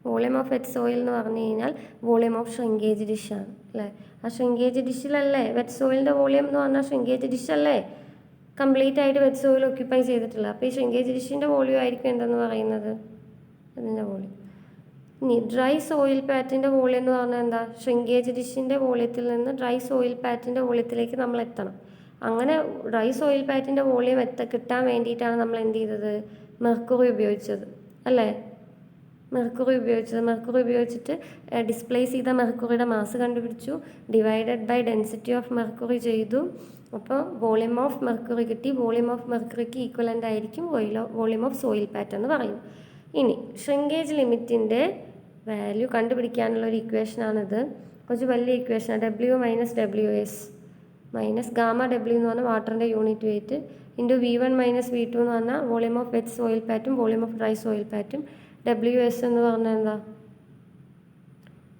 വോളിയം ഓഫ് വെറ്റ് സോയിൽ എന്ന് പറഞ്ഞു കഴിഞ്ഞാൽ വോളിയം ഓഫ് ഷ്രിങ്കേജ് ഡിഷാണ്, അല്ലേ? ആ ഷ്രിങ്കേജ് ഡിഷിലല്ലേ വെറ്റ് സോയിലിൻ്റെ വോളിയം എന്ന് പറഞ്ഞാൽ ഷ്രിങ്കേജ് ഡിഷല്ലേ കംപ്ലീറ്റ് ആയിട്ട് വെറ്റ് സോയിൽ ഓക്യുപ്പൈ ചെയ്തിട്ടുള്ളത്. അപ്പോൾ ഈ ഷ്രിങ്കേജ് ഡിഷിൻ്റെ വോളിയം ആയിരിക്കും എന്തെന്ന് പറയുന്നത്? അതിൻ്റെ വോളിയം. ഇനി ഡ്രൈ സോയിൽ പാറ്റിൻ്റെ വോളിയം എന്ന് പറഞ്ഞാൽ എന്താ? ഷ്രിങ്കേജ് ഡിഷിൻ്റെ വോളിയത്തിൽ നിന്ന് ഡ്രൈ സോയിൽ പാറ്റിൻ്റെ വോളിയത്തിലേക്ക് നമ്മൾ എത്തണം. അങ്ങനെ ഡ്രൈ സോയിൽ പാറ്റിൻ്റെ വോളിയം കിട്ടാൻ വേണ്ടിയിട്ടാണ് നമ്മൾ എന്ത് ചെയ്തത്, മെർക്കുറി ഉപയോഗിച്ചത് അല്ലേ. മെർക്കുറി ഉപയോഗിച്ചിട്ട് ഡിസ്പ്ലേസ് ചെയ്ത മെർക്കുറിയുടെ മാസ് കണ്ടുപിടിച്ചു, divided by density of mercury ചെയ്തു. അപ്പോൾ വോളിയം ഓഫ് മെർക്കുറി കിട്ടി. വോളിയം ഓഫ് മെർക്കുറിക്ക് ഈക്വലൻ്റ് ആയിരിക്കും വോളിയം ഓഫ് സോയിൽ പാറ്റ് എന്ന് പറയും. ഇനി ഷ്രിങ്കേജ് ലിമിറ്റിൻ്റെ വാല്യൂ കണ്ടുപിടിക്കാനുള്ള ഒരു ഇക്വേഷനാണിത്. കുറച്ച് വലിയ ഇക്വേഷനാണ്. W - WS minus gamma W എന്ന് പറഞ്ഞാൽ വാട്ടറിൻ്റെ unit weight into V1 - V2 എന്ന് പറഞ്ഞാൽ വോളിയം ഓഫ് വെറ്റ് സോയിൽ പാറ്റും വോളിയം ഓഫ് ഡ്രൈ സോയിൽ പാറ്റും. WS എന്ന് പറഞ്ഞാൽ എന്താ,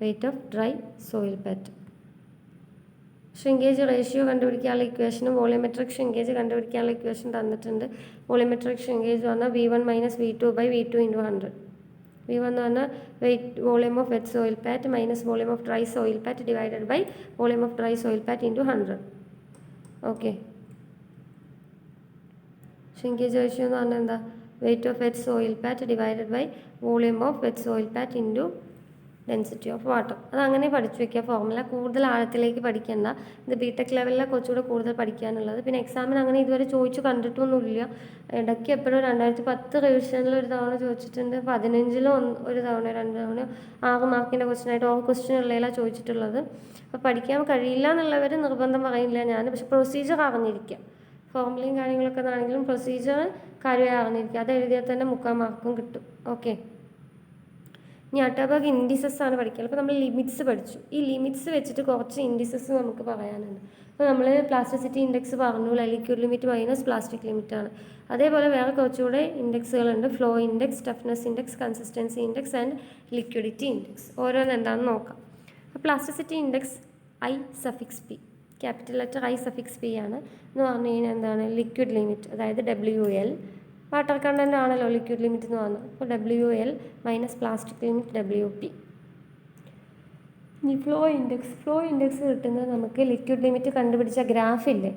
വെയിറ്റ് ഓഫ് ഡ്രൈ സോയിൽ പാറ്റ്. ഷ്രിങ്കേജ് റേഷ്യോ കണ്ടുപിടിക്കാനുള്ള ഇക്വേഷനും വോളിയോമെട്രിക് ഷ്രിങ്കേജ് കണ്ടുപിടിക്കാനുള്ള ഇക്വേഷൻ തന്നിട്ടുണ്ട്. വോളിയോമെട്രിക് ഷ്രിങ്കേജ് പറഞ്ഞാൽ V1 - V2 / V2 × 100. V1 എന്ന് പറഞ്ഞാൽ volume of wet soil pat minus volume of dry soil pat divided by volume of dry soil pat into 100. Okay. Shrinkage ratio എന്ന് പറഞ്ഞാൽ എന്താ, weight of wet soil pat divided by volume of wet soil pat into density of water. അതങ്ങനെ പഠിച്ചു വയ്ക്കുക. Formula കൂടുതൽ ആഴത്തിലേക്ക് പഠിക്കേണ്ട. ഇത് ബിടെക് ലെവലിലെ കുറച്ചുകൂടെ കൂടുതൽ പഠിക്കാനുള്ളത്. പിന്നെ എക്സാമിന് അങ്ങനെ ഇതുവരെ ചോദിച്ചു കണ്ടിട്ടൊന്നുമില്ല. ഇടയ്ക്ക് എപ്പോഴും 2010 റിവിഷനിൽ ഒരു തവണ ചോദിച്ചിട്ടുണ്ട്, 15-ലും ഒരു തവണ 2 തവണ 6 മാർക്കിൻ്റെ ക്വസ്റ്റ്യനായിട്ട് ഓരോ ക്വസ്റ്റ്യൻ ഉള്ളതിലാണ് ചോദിച്ചിട്ടുള്ളത്. അപ്പോൾ പഠിക്കാൻ കഴിയില്ല എന്നുള്ളവർ നിർബന്ധം പറയില്ല ഞാൻ. പക്ഷെ പ്രൊസീജിയർ അറിഞ്ഞിരിക്കുക. ഫോർമുലയും കാര്യങ്ങളൊക്കെ ആണെങ്കിലും പ്രൊസീജിയർ കാര്യമായി അറിഞ്ഞിരിക്കുക. അത് എഴുതിയാൽ തന്നെ 3/4 മാർക്കും കിട്ടും. ഓക്കെ. ഇനി അട്ടബർഗ് ഇൻഡിസസ് ആണ് പഠിക്കുക. അപ്പോൾ നമ്മൾ ലിമിറ്റ്സ് പഠിച്ചു. ഈ ലിമിറ്റ്സ് വെച്ചിട്ട് കുറച്ച് ഇൻഡിസസ് നമുക്ക് പറയാനുണ്ട്. അപ്പോൾ നമ്മൾ പ്ലാസ്റ്റിസിറ്റി ഇൻഡെക്സ് പറഞ്ഞു, ലിക്വിഡ് ലിമിറ്റ് മൈനസ് പ്ലാസ്റ്റിക് ലിമിറ്റാണ്. അതേപോലെ വേറെ കുറച്ചുകൂടെ ഇൻഡെക്സുകളുണ്ട്. Flow index, toughness index, consistency index and liquidity index. ഓരോന്ന് എന്താണെന്ന് നോക്കാം. അപ്പോൾ plasticity index I(P), capital letter I(P) ആണ്. എന്ന് പറഞ്ഞു കഴിഞ്ഞാൽ എന്താണ്, ലിക്വിഡ് ലിമിറ്റ്, അതായത് WL. വാട്ടർ കണ്ടൻ്റ് ആണല്ലോ ലിക്വിഡ് ലിമിറ്റ് എന്ന് പറഞ്ഞാൽ. അപ്പോൾ WL minus plastic limit WP. ഇനി ഫ്ലോ ഇൻഡെക്സ് കിട്ടുന്നത് നമുക്ക് ലിക്വിഡ് ലിമിറ്റ് കണ്ടുപിടിച്ച ഗ്രാഫില്ലേ,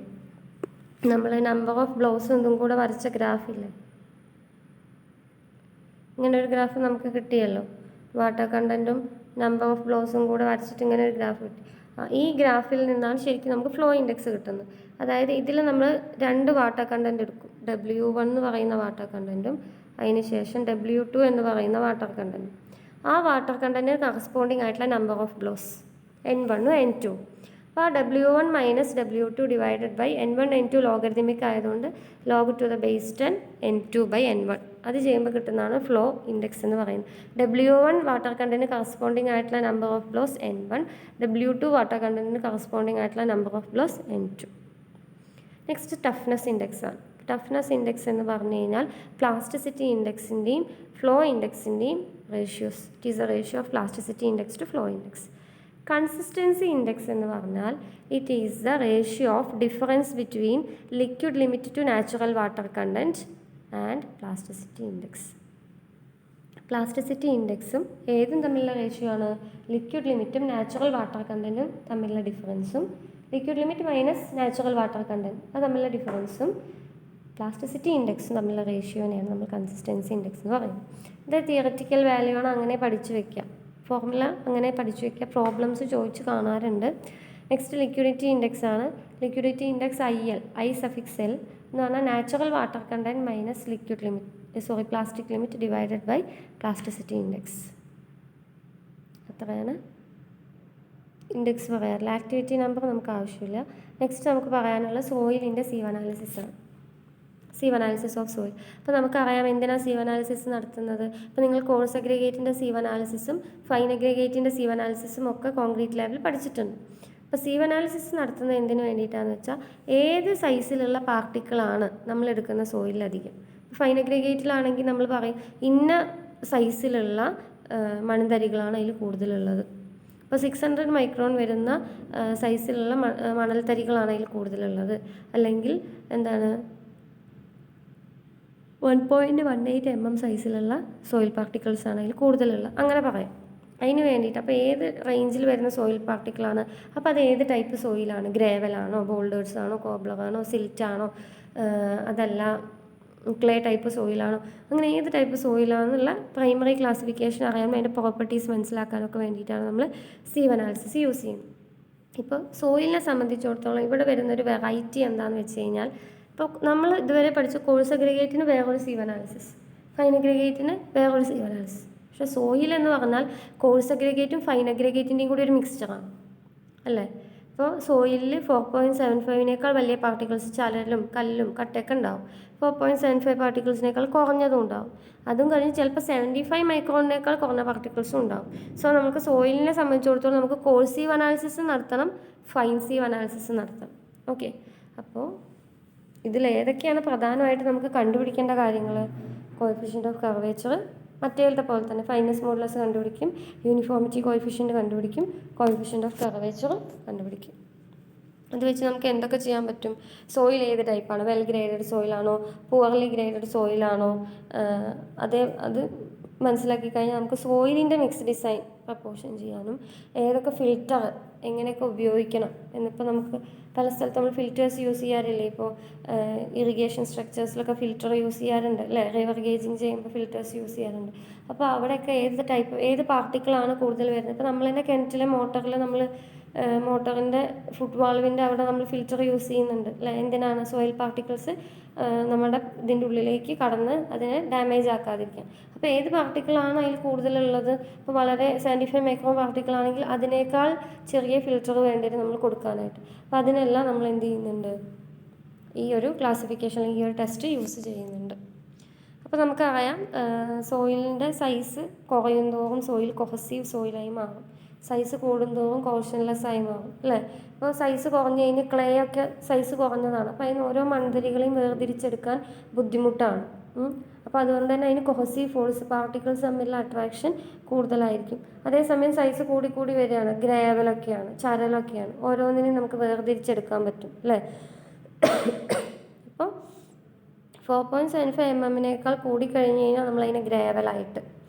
നമ്മൾ നമ്പർ ഓഫ് ബ്ലോസും ഇതും കൂടെ വരച്ച ഗ്രാഫില്ലേ, ഇങ്ങനെ ഒരു ഗ്രാഫ് നമുക്ക് കിട്ടിയല്ലോ. വാട്ടർ കണ്ടൻറ്റും നമ്പർ ഓഫ് ബ്ലോസും കൂടെ വരച്ചിട്ട് ഇങ്ങനെ ഒരു ഗ്രാഫ് കിട്ടി. ഈ ഗ്രാഫിൽ നിന്നാണ് ശരിക്കും നമുക്ക് ഫ്ലോ ഇൻഡെക്സ് കിട്ടുന്നത്. അതായത് ഇതിൽ നമ്മൾ 2 വാട്ടർ കണ്ടൻറ്റ് എടുക്കും. W1 എന്ന് പറയുന്ന വാട്ടർ കണ്ടൻറ്റും അതിന് ശേഷം W2 എന്ന് പറയുന്ന വാട്ടർ കണ്ടൻറ്റും. ആ വാട്ടർ കണ്ടൻറ്റിന് കറസ്പോണ്ടിങ് ആയിട്ടുള്ള number of blows N1 N2. അപ്പോൾ ആ W1 minus W2 divided by N1 N2 logarithmic ആയതുകൊണ്ട് log to the base 10 N2/N1. അത് ചെയ്യുമ്പോൾ കിട്ടുന്നതാണ് ഫ്ലോ ഇൻഡെക്സ് എന്ന് പറയുന്നത്. W1 വാട്ടർ കണ്ടൻറ്റിന് കറസ്പോണ്ടിങ് ആയിട്ടുള്ള number of blows N1, W2 water കണ്ടൻറ്റിന് കറസ്പോണ്ടിങ് ആയിട്ടുള്ള number of blows N2. Next toughness index ആണ്. ടഫ്നെസ് ഇൻഡെക്സ് എന്ന് പറഞ്ഞു കഴിഞ്ഞാൽ പ്ലാസ്റ്റിസിറ്റി ഇൻഡെക്സിൻ്റെയും ഫ്ലോ ഇൻഡെക്സിൻ്റെയും ratios. It is a ratio of plasticity index to flow index. Consistency index എന്ന് പറഞ്ഞാൽ it is the ratio of difference between liquid limit to natural water content and plasticity index. Plasticity ഇൻഡെക്സും ഏതും തമ്മിലുള്ള ratio ആണ്, liquid ലിമിറ്റും natural water കണ്ടൻറ്റും തമ്മിലുള്ള ഡിഫറൻസും, liquid limit minus natural water content അത് തമ്മിലുള്ള ഡിഫറൻസും പ്ലാസ്റ്റിസിറ്റി ഇൻഡെക്സും തമ്മിലുള്ള റേഷ്യോനെയാണ് നമ്മൾ കൺസിസ്റ്റൻസി ഇൻഡെക്സ് എന്ന് പറയുന്നത്. ഇത് തിയററ്റിക്കൽ വാല്യൂ ആണ്, അങ്ങനെ പഠിച്ചു വയ്ക്കുക. ഫോർമുല അങ്ങനെ പഠിച്ചു വയ്ക്കുക. പ്രോബ്ലംസ് ചോദിച്ച് കാണാറുണ്ട്. നെക്സ്റ്റ് ലിക്വിഡിറ്റി ഇൻഡെക്സ് ആണ്. ലിക്വിഡിറ്റി ഇൻഡെക്സ് I(L) എന്ന് പറഞ്ഞാൽ natural water content minus liquid limit plastic limit divided by plasticity index. അത്രയാണ് ഇൻഡെക്സ് പറയാറില്ല. ആക്ടിവിറ്റി നമ്പർ നമുക്ക് ആവശ്യമില്ല. നെക്സ്റ്റ് നമുക്ക് പറയാനുള്ള സോയിലിൻ്റെ സീവ് അനാലിസിസ് ആണ്. Sieve analysis of soil. അപ്പോൾ നമുക്കറിയാം എന്തിനാണ് സീവ് അനാലിസിസ് നടത്തുന്നത്. അപ്പോൾ നിങ്ങൾ കോഴ്സ് അഗ്രിഗേറ്റിൻ്റെ സീവ് അനാലിസിസും ഫൈൻ അഗ്രിഗേറ്റിൻ്റെ സീവ് അനാലിസിസും ഒക്കെ കോൺക്രീറ്റ് ലെവലിൽ പഠിച്ചിട്ടുണ്ട്. അപ്പോൾ സീവ് അനാലിസിസ് നടത്തുന്നത് എന്തിനു വേണ്ടിയിട്ടാണെന്ന് വെച്ചാൽ ഏത് സൈസിലുള്ള പാർട്ടിക്കിളാണ് നമ്മൾ എടുക്കുന്ന സോയിലധികം. ഫൈൻ അഗ്രിഗേറ്റിലാണെങ്കിൽ നമ്മൾ പറയും ഇന്ന സൈസിലുള്ള മൺതരികളാണ് അതിൽ കൂടുതലുള്ളത്. അപ്പോൾ 600 മൈക്രോൺ വരുന്ന സൈസിലുള്ള മണൽത്തരികളാണ് അതിൽ കൂടുതലുള്ളത്. അല്ലെങ്കിൽ എന്താണ് 1.18 mm സൈസിലുള്ള സോയിൽ പാർട്ടിക്കിൾസ് ആണ് അതിൽ കൂടുതലുള്ള, അങ്ങനെ പറയാം. അതിന് വേണ്ടിയിട്ട് അപ്പോൾ ഏത് റേഞ്ചിൽ വരുന്ന സോയിൽ പാർട്ടിക്കിളാണ്, അപ്പോൾ അത് ഏത് ടൈപ്പ് സോയിലാണ്, ഗ്രേവലാണോ, ബോൾഡേഴ്സ് ആണോ, കോബ്ലറാണോ, സിൽറ്റാണോ, അതല്ല ക്ലേ ടൈപ്പ് സോയിലാണോ, അങ്ങനെ ഏത് ടൈപ്പ് സോയിലാണെന്നുള്ള പ്രൈമറി ക്ലാസിഫിക്കേഷൻ അറിയാൻ അതിൻ്റെ പ്രോപ്പർട്ടീസ് മനസ്സിലാക്കാനൊക്കെ വേണ്ടിയിട്ടാണ് നമ്മൾ സീവ് അനാലിസിസ് യൂസ് ചെയ്യുന്നത്. ഇപ്പോൾ സോയിലിനെ സംബന്ധിച്ചിടത്തോളം ഇവിടെ വരുന്നൊരു വെറൈറ്റി എന്താണെന്ന് വെച്ച് കഴിഞ്ഞാൽ, ഇപ്പോൾ നമ്മൾ ഇതുവരെ പഠിച്ച കോഴ്സ് അഗ്രിഗേറ്റിന് വേറൊരു സീവ് അനാലിസിസ്, ഫൈൻ അഗ്രിഗേറ്റിന് വേറൊരു സീവ് അനാലിസിസ്. പക്ഷേ സോയിൽ എന്ന് പറഞ്ഞാൽ കോഴ്സ് അഗ്രിഗേറ്റും ഫൈൻ അഗ്രിഗേറ്റിൻ്റെയും കൂടി ഒരു മിക്സ്ചറാണ് അല്ലേ. ഇപ്പോൾ സോയിലിൽ 4.75 വലിയ പാർട്ടിക്കിൾസ് ചരലും കല്ലും കട്ടയൊക്കെ ഉണ്ടാവും. 4.75 പാർട്ടിക്കിൾസിനേക്കാൾ കുറഞ്ഞതും ഉണ്ടാവും. അതും കഴിഞ്ഞ് ചിലപ്പോൾ 75 മൈക്രോണിനേക്കാൾ കുറഞ്ഞ പാർട്ടിക്കിൾസും ഉണ്ടാവും. സോ നമുക്ക് സോയിലിനെ സംബന്ധിച്ചിടത്തോളം നമുക്ക് കോഴ്സീവ് അനാലിസിസ് നടത്തണം, ഫൈൻ സീവ് അനാലിസിസ് നടത്തണം. ഓക്കെ, അപ്പോൾ ഇതിലേതൊക്കെയാണ് പ്രധാനമായിട്ട് നമുക്ക് കണ്ടുപിടിക്കേണ്ട കാര്യങ്ങൾ? കോഎഫിഷ്യൻ്റ് ഓഫ് കർവേച്ചർ മറ്റേലത്തെ പോലെ തന്നെ ഫൈനസ് മോഡുലസ് കണ്ടുപിടിക്കും, യൂണിഫോമിറ്റി കോഎഫിഷ്യൻ്റ് കണ്ടുപിടിക്കും, കോഎഫിഷ്യൻ്റ് ഓഫ് കർവേച്ചർ കണ്ടുപിടിക്കും. അത് വെച്ച് നമുക്ക് എന്തൊക്കെ ചെയ്യാൻ പറ്റും? സോയിൽ ഏത് ടൈപ്പാണ്, വെൽ ഗ്രേഡഡ് സോയിലാണോ, പുവർലി ഗ്രേഡഡ് സോയിലാണോ, അത് മനസ്സിലാക്കി കഴിഞ്ഞാൽ നമുക്ക് സോയിലിൻ്റെ മിക്സ് ഡിസൈൻ പ്രപ്പോഷൻ ചെയ്യാനും ഏതൊക്കെ ഫിൽറ്റർ എങ്ങനെയൊക്കെ ഉപയോഗിക്കണം എന്നിപ്പോൾ നമുക്ക് പല സ്ഥലത്ത് നമ്മൾ ഫിൽറ്റേഴ്സ് യൂസ് ചെയ്യാറില്ലേ. ഇപ്പോൾ ഇറിഗേഷൻ സ്ട്രക്ചേഴ്സിലൊക്കെ ഫിൽറ്റർ യൂസ് ചെയ്യാറുണ്ട് അല്ലേ, റിവർ ഗേജിങ് ചെയ്യുമ്പോൾ ഫിൽറ്റേഴ്സ് യൂസ് ചെയ്യാറുണ്ട്. അപ്പോൾ അവിടെയൊക്കെ ഏത് പാർട്ടിക്കിളാണ് കൂടുതൽ വരുന്നത്? ഇപ്പോൾ നമ്മൾ തന്നെ കിണറ്റിലെ മോട്ടറിൽ നമ്മൾ മോട്ടറിൻ്റെ ഫുട് വാൾവിൻ്റെ അവിടെ നമ്മൾ ഫിൽറ്റർ യൂസ് ചെയ്യുന്നുണ്ട് അല്ലേ. എന്തിനാണ്? സോയിൽ പാർട്ടിക്കിൾസ് നമ്മുടെ ഇതിൻ്റെ ഉള്ളിലേക്ക് കടന്ന് അതിനെ ഡാമേജ് ആക്കാതിരിക്കാൻ. അപ്പോൾ ഏത് പാർട്ടിക്കിളാണ് അതിൽ കൂടുതലുള്ളത്? ഇപ്പോൾ വളരെ 75 മൈക്രോൺ പാർട്ടിക്കിൾ ആണെങ്കിൽ അതിനേക്കാൾ ചെറിയ ഫിൽറ്റർ വേണ്ടിയിട്ട് നമ്മൾ കൊടുക്കാനായിട്ട്. അപ്പോൾ അതിനെല്ലാം നമ്മൾ എന്ത് ചെയ്യുന്നുണ്ട്? ഈ ഒരു ക്ലാസിഫിക്കേഷൻ അല്ലെങ്കിൽ ഈ ഒരു ടെസ്റ്റ് യൂസ് ചെയ്യുന്നുണ്ട്. അപ്പോൾ നമുക്കറിയാം സോയിലിൻ്റെ സൈസ് കുറയും തോറും സോയിൽ കൊഹസീവ് സോയിലായി മാറും, സൈസ് കൂടുന്തോറും കോഷൻലെസ് ആയി മാറും അല്ലേ. അപ്പോൾ സൈസ് കുറഞ്ഞ് കഴിഞ്ഞാൽ ക്ലേ ഒക്കെ സൈസ് കുറഞ്ഞതാണ്. അപ്പോൾ അതിന് ഓരോ മൺതരികളെയും വേർതിരിച്ചെടുക്കാൻ ബുദ്ധിമുട്ടാണ്. അപ്പോൾ അതുകൊണ്ട് തന്നെ അതിന് കൊഹസീവ് ഫോഴ്സ്, പാർട്ടിക്കിൾസ് തമ്മിലുള്ള അട്രാക്ഷൻ കൂടുതലായിരിക്കും. അതേസമയം സൈസ് കൂടി വരികയാണ്, ഗ്രേവലൊക്കെയാണ്, ചരലൊക്കെയാണ്, ഓരോന്നിനെയും നമുക്ക് വേർതിരിച്ചെടുക്കാൻ പറ്റും അല്ലേ. അപ്പോൾ 4.75 mm കൂടിക്കഴിഞ്ഞ് കഴിഞ്ഞാൽ നമ്മളതിനെ ഗ്രേവലായിട്ട്,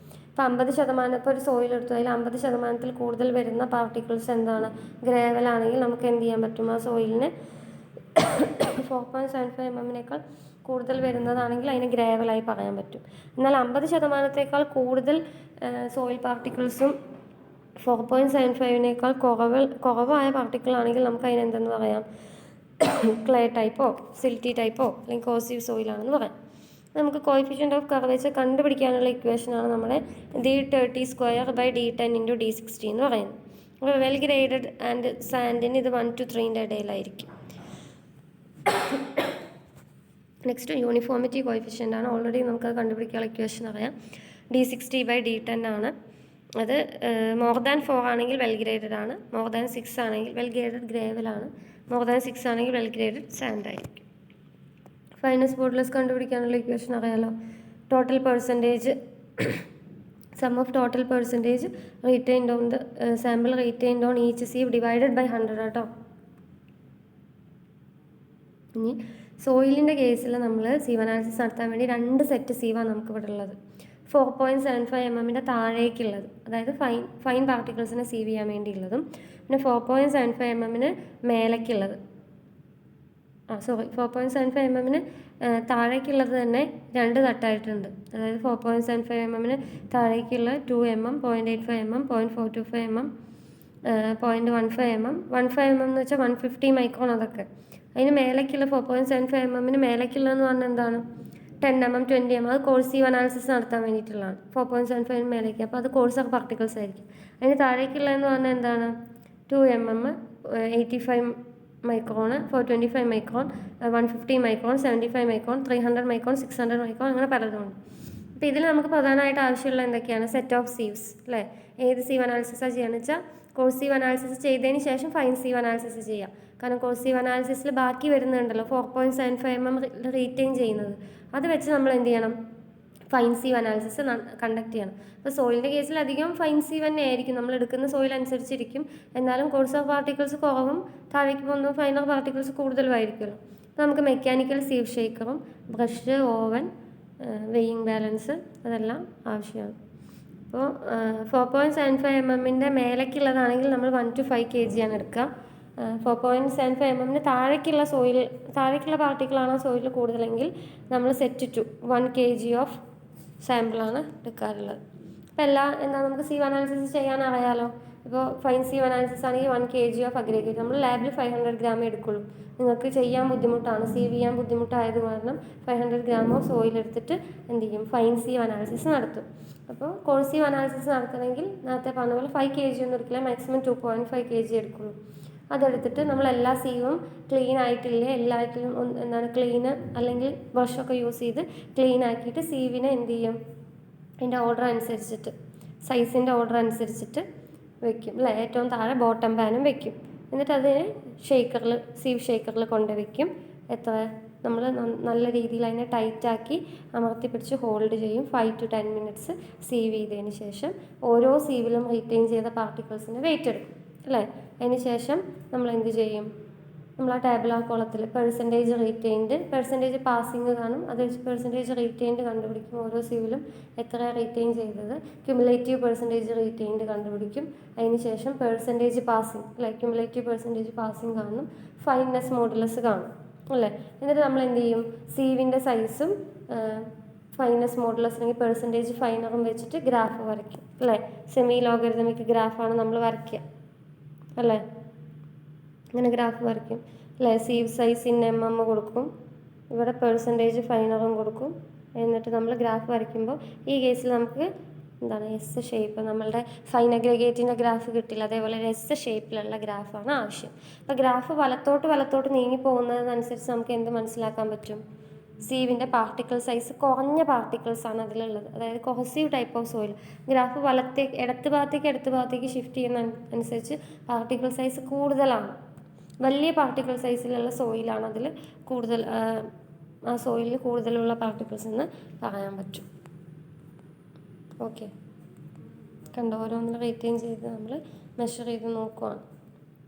ഇപ്പോൾ 50%, ഇപ്പോൾ ഒരു സോയിൽ എടുത്തു അതിൽ 50% കൂടുതൽ വരുന്ന പാർട്ടിക്കിൾസ് എന്താണ്? ഗ്രേവലാണെങ്കിൽ നമുക്ക് എന്ത് ചെയ്യാൻ പറ്റും? ആ സോയിലിന് 4.75 mm കൂടുതൽ വരുന്നതാണെങ്കിൽ അതിന് ഗ്രേവലായി പറയാൻ പറ്റും. എന്നാൽ 50%-ത്തേക്കാൾ കൂടുതൽ സോയിൽ പാർട്ടിക്കിൾസും 4.75 കുറവായ പാർട്ടിക്കിളാണെങ്കിൽ നമുക്ക് അതിനെന്തെന്ന് പറയാം? ക്ലേ ടൈപ്പോ സിൽറ്റി ടൈപ്പോ അല്ലെങ്കിൽ കോസീവ് സോയിലാണെന്ന് പറയാം. നമുക്ക് കോഎഫിഷ്യൻ്റ് ഓഫ് കർവേച്ചർ കണ്ടുപിടിക്കാനുള്ള ഇക്വേഷനാണ് നമ്മുടെ d30²/d10 × d60 എന്ന് പറയുന്നത്. അപ്പോൾ വെൽ ഗ്രേഡഡ് ആൻഡ് സാൻഡിന് ഇത് 1 to 3 ഇടയിലായിരിക്കും. നെക്സ്റ്റ് യൂണിഫോമിറ്റി കോഎഫിഷ്യൻ്റ് ആണ്. ഓൾറെഡി നമുക്കത് കണ്ടുപിടിക്കാനുള്ള ഇക്വേഷൻ അറിയാം. d60/d10 ആണ്. അത് മോർ ദാൻ 4 ആണെങ്കിൽ വെൽ ഗ്രേഡഡ് ആണ്, മോർ ദാൻ 6 ആണെങ്കിൽ വെൽ ഗ്രേഡഡ് ഗ്രേവലാണ്, മോർ ദാൻ 6 ആണെങ്കിൽ വെൽ ഗ്രേഡഡ് സാൻഡ് ആയിരിക്കും. ഫൈനസ് മോഡുലസ് കണ്ടുപിടിക്കാനുള്ള ഇക്വേഷൻ അറിയാലോ. Total percentage, sum of total percentage retained on the sample retained on each sieve divided by 100 കേട്ടോ. ഇനി സോയിലിൻ്റെ കേസിൽ നമ്മൾ സീവ് അനാലിസിസ് നടത്താൻ വേണ്ടി 2 സെറ്റ് സീവാണ് നമുക്ക് ഇവിടെ ഉള്ളത്. 4.75 mm താഴേക്കുള്ളത്, അതായത് ഫൈൻ പാർട്ടിക്കിൾസിനെ സീവ് ചെയ്യാൻ വേണ്ടിയുള്ളതും, പിന്നെ 4.75 mm മേലേക്കുള്ളത്. 4.75 mm താഴേക്കുള്ളത് തന്നെ 2 തട്ടായിട്ടുണ്ട്. അതായത് 4.75 mm താഴേക്കുള്ള 2 mm, 0.85 mm, 0.425 mm, 0.15 mm. 15 mm എന്ന് വെച്ചാൽ 150 മൈക്രോൺ. അതൊക്കെ അതിന് മേലേക്കുള്ള 4.75 mm മേലേക്കുള്ളതെന്ന് പറഞ്ഞാൽ എന്താണ്? 10 mm, 20 mm. അത് കോഴ്സീവ് അനാലിസിസ് നടത്താൻ വേണ്ടിയിട്ടുള്ളതാണ്. 4.75 മേലേക്ക്, അപ്പോൾ അത് കോഴ്സ് ഓഫ് പാർട്ടിക്കിൾസ് ആയിരിക്കും. അതിന് താഴേക്കുള്ളതെന്ന് പറഞ്ഞാൽ എന്താണ്? 2 mm, 85 micron, 425 micron, 150 micron, 75 micron, 300 micron, 600 micron, അങ്ങനെ പലതുമുണ്ട്. അപ്പോൾ ഇതിൽ നമുക്ക് പ്രധാനമായിട്ട് ആവശ്യമുള്ള എന്തൊക്കെയാണ്? സെറ്റ് ഓഫ് സീവ്സ് അല്ലേ. ഏത് സീവ് അനാലിസിസാണ് ചെയ്യുകയെന്ന് വെച്ചാൽ കോഴ്സീവ് അനാലിസിസ് ചെയ്തതിന് ശേഷം ഫൈൻ സീവ് അനാലിസിസ് ചെയ്യാം. കാരണം കോഴ്സീവ് അനാലിസിസിൽ ബാക്കി വരുന്നുണ്ടല്ലോ 4.75 mm റീറ്റെയിൻ ചെയ്യുന്നത്, അത് വെച്ച് നമ്മൾ എന്ത് ചെയ്യണം? ഫൈൻ സീവ് അനാലിസിസ് കണ്ടക്ട് ചെയ്യണം. അപ്പോൾ സോയിലിൻ്റെ കേസിൽ അധികം ഫൈൻ സീവ് തന്നെ ആയിരിക്കും, നമ്മൾ എടുക്കുന്ന സോയിൽ അനുസരിച്ചിരിക്കും. എന്നാലും കോഴ്സ് ഓഫ് പാർട്ടിക്കിൾസ് കുറവും താഴേക്ക് പോകുന്ന ഫൈനർ പാർട്ടിക്കിൾസ് കൂടുതലുമായിരിക്കുമല്ലോ. അപ്പോൾ നമുക്ക് മെക്കാനിക്കൽ സീവ് ഷേക്കറും ബ്രഷ്, ഓവൻ, വെയിങ് ബാലൻസ് അതെല്ലാം ആവശ്യമാണ്. അപ്പോൾ 4.75 mm മേലേക്കുള്ളതാണെങ്കിൽ നമ്മൾ 1 to 5 kg ആണ് എടുക്കുക. 4.75 mm താഴേക്കുള്ള പാർട്ടിക്കിളാണ് സോയിലിൽ കൂടുതലെങ്കിൽ നമ്മൾ സെറ്റ് ടു 1 kg ഓഫ് സാമ്പിളാണ് എടുക്കാറുള്ളത്. അപ്പോൾ എന്താ നമുക്ക് സീവ് അനാലിസിസ് ചെയ്യാൻ അറിയാലോ. ഇപ്പോൾ ഫൈൻ സീവ് അനാലിസിസ് ആണെങ്കിൽ 1 kg ഓഫ് അഗ്രിഗേറ്റ് നമ്മൾ ലാബിൽ 500 ഗ്രാം എടുക്കുള്ളൂ. നിങ്ങൾക്ക് ചെയ്യാൻ ബുദ്ധിമുട്ടാണ്, സീവ് ചെയ്യാൻ ബുദ്ധിമുട്ടായത് കാരണം 500 ഗ്രാം ഓഫ് സോയിൽ എടുത്തിട്ട് എന്ത് ചെയ്യും, ഫൈൻ സീവ് അനാലിസിസ് നടത്തും. അപ്പോൾ കോഴ്സീവ് അനാലിസിസ് നടത്തണമെങ്കിൽ നേരത്തെ പറഞ്ഞ പോലെ 5 kg ഒന്നും എടുക്കില്ല, മാക്സിമം 2.5 kg എടുക്കുള്ളൂ. അതെടുത്തിട്ട് നമ്മൾ എല്ലാ സീവും ക്ലീൻ ആയിട്ടില്ലേ, എല്ലാറ്റിലും എന്താണ് ക്ലീന് അല്ലെങ്കിൽ ബ്രഷൊക്കെ യൂസ് ചെയ്ത് ക്ലീൻ ആക്കിയിട്ട് സീവിനെ എന്ത് ചെയ്യും, അതിൻ്റെ ഓർഡർ അനുസരിച്ചിട്ട് സൈസിൻ്റെ ഓർഡർ അനുസരിച്ചിട്ട് വെക്കും അല്ലേ. ഏറ്റവും താഴെ ബോട്ടം പാനും വെക്കും. എന്നിട്ട് അതിനെ ഷേക്കറിൽ സീവ് ഷേക്കറിൽ കൊണ്ട് വെക്കും. എത്ര നമ്മൾ നല്ല രീതിയിൽ അതിനെ ടൈറ്റാക്കി അമർത്തി പിടിച്ച് ഹോൾഡ് ചെയ്യും. 5 to 10 minutes സീവ് ചെയ്തതിന് ശേഷം ഓരോ സീവിലും റീറ്റെയിൻ ചെയ്ത പാർട്ടിക്കിൾസിൻ്റെ വെയിറ്റ് എടുക്കും അല്ലേ. അതിന് ശേഷം നമ്മൾ എന്ത് ചെയ്യും, നമ്മൾ ആ ടാബുലാർ കോളത്തിൽ പെർസെൻറ്റേജ് റീറ്റെയിൻഡ്, പെർസെൻറ്റേജ് പാസിങ് കാണും, അത് വെച്ച് പെർസെൻറ്റേജ് റീറ്റെയിൻഡ് കണ്ടുപിടിക്കും. ഓരോ സീവിലും എത്ര റീറ്റെയിൻ ചെയ്തത്, ക്യുമുലേറ്റീവ് പെർസെൻറ്റേജ് റീറ്റെയിൻഡ് കണ്ടുപിടിക്കും. അതിന് ശേഷം പെർസെൻറ്റേജ് പാസിങ് അല്ലേ, ക്യുമുലേറ്റീവ് പെർസെൻറ്റേജ് പാസിങ് കാണും, ഫൈൻനെസ് മോഡുലസ് കാണും അല്ലേ. എന്നിട്ട് നമ്മൾ എന്ത് ചെയ്യും, സീവിൻ്റെ സൈസും ഫൈൻനെസ് മോഡുലസ് അല്ലെങ്കിൽ പെർസെൻറ്റേജ് ഫൈനറും വെച്ചിട്ട് ഗ്രാഫ് വരയ്ക്കും അല്ലേ. സെമി ലോഗരിതമിക് ഗ്രാഫാണ് നമ്മൾ വരയ്ക്കുക അല്ലേ. ഇങ്ങനെ ഗ്രാഫ് വരയ്ക്കും അല്ലേ. സീവ് സൈസ് ഇൻ mm കൊടുക്കും, ഇവിടെ പെർസെൻറ്റേജ് ഫൈനറും കൊടുക്കും. എന്നിട്ട് നമ്മൾ ഗ്രാഫ് വരയ്ക്കുമ്പോൾ ഈ കേസിൽ നമുക്ക് എന്താണ് എസ് ഷേപ്പ്, നമ്മളുടെ ഫൈൻ അഗ്രിഗേറ്റിൻ്റെ ഗ്രാഫ് കിട്ടില്ല, അതേപോലെ എസ് ഷേപ്പിലുള്ള ഗ്രാഫാണ് ആവശ്യം. അപ്പോൾ ഗ്രാഫ് വലത്തോട്ട് നീങ്ങി പോകുന്നതിനനുസരിച്ച് നമുക്ക് എന്ത് മനസ്സിലാക്കാൻ പറ്റും, സീവിൻ്റെ പാർട്ടിക്കിൾ സൈസ് കുറഞ്ഞ പാർട്ടിക്കിൾസാണ് അതിലുള്ളത്, അതായത് cohesive type of soil. Graph ഇടത്ത് ഭാഗത്തേക്ക് ഷിഫ്റ്റ് ചെയ്യുന്ന അനുസരിച്ച് പാർട്ടിക്കിൾ സൈസ് കൂടുതലാണ്. വലിയ പാർട്ടിക്കിൾ സൈസിലുള്ള സോയിലാണ് അതിൽ കൂടുതൽ, ആ സോയിലിൽ കൂടുതലുള്ള പാർട്ടിക്കിൾസ് എന്ന് പറയാൻ പറ്റും. ഓക്കെ, കണ്ടോ, ഓരോന്നിൽ റീറ്റെയിൻ ചെയ്ത് നമ്മൾ മെഷർ ചെയ്ത് നോക്കുവാണ്.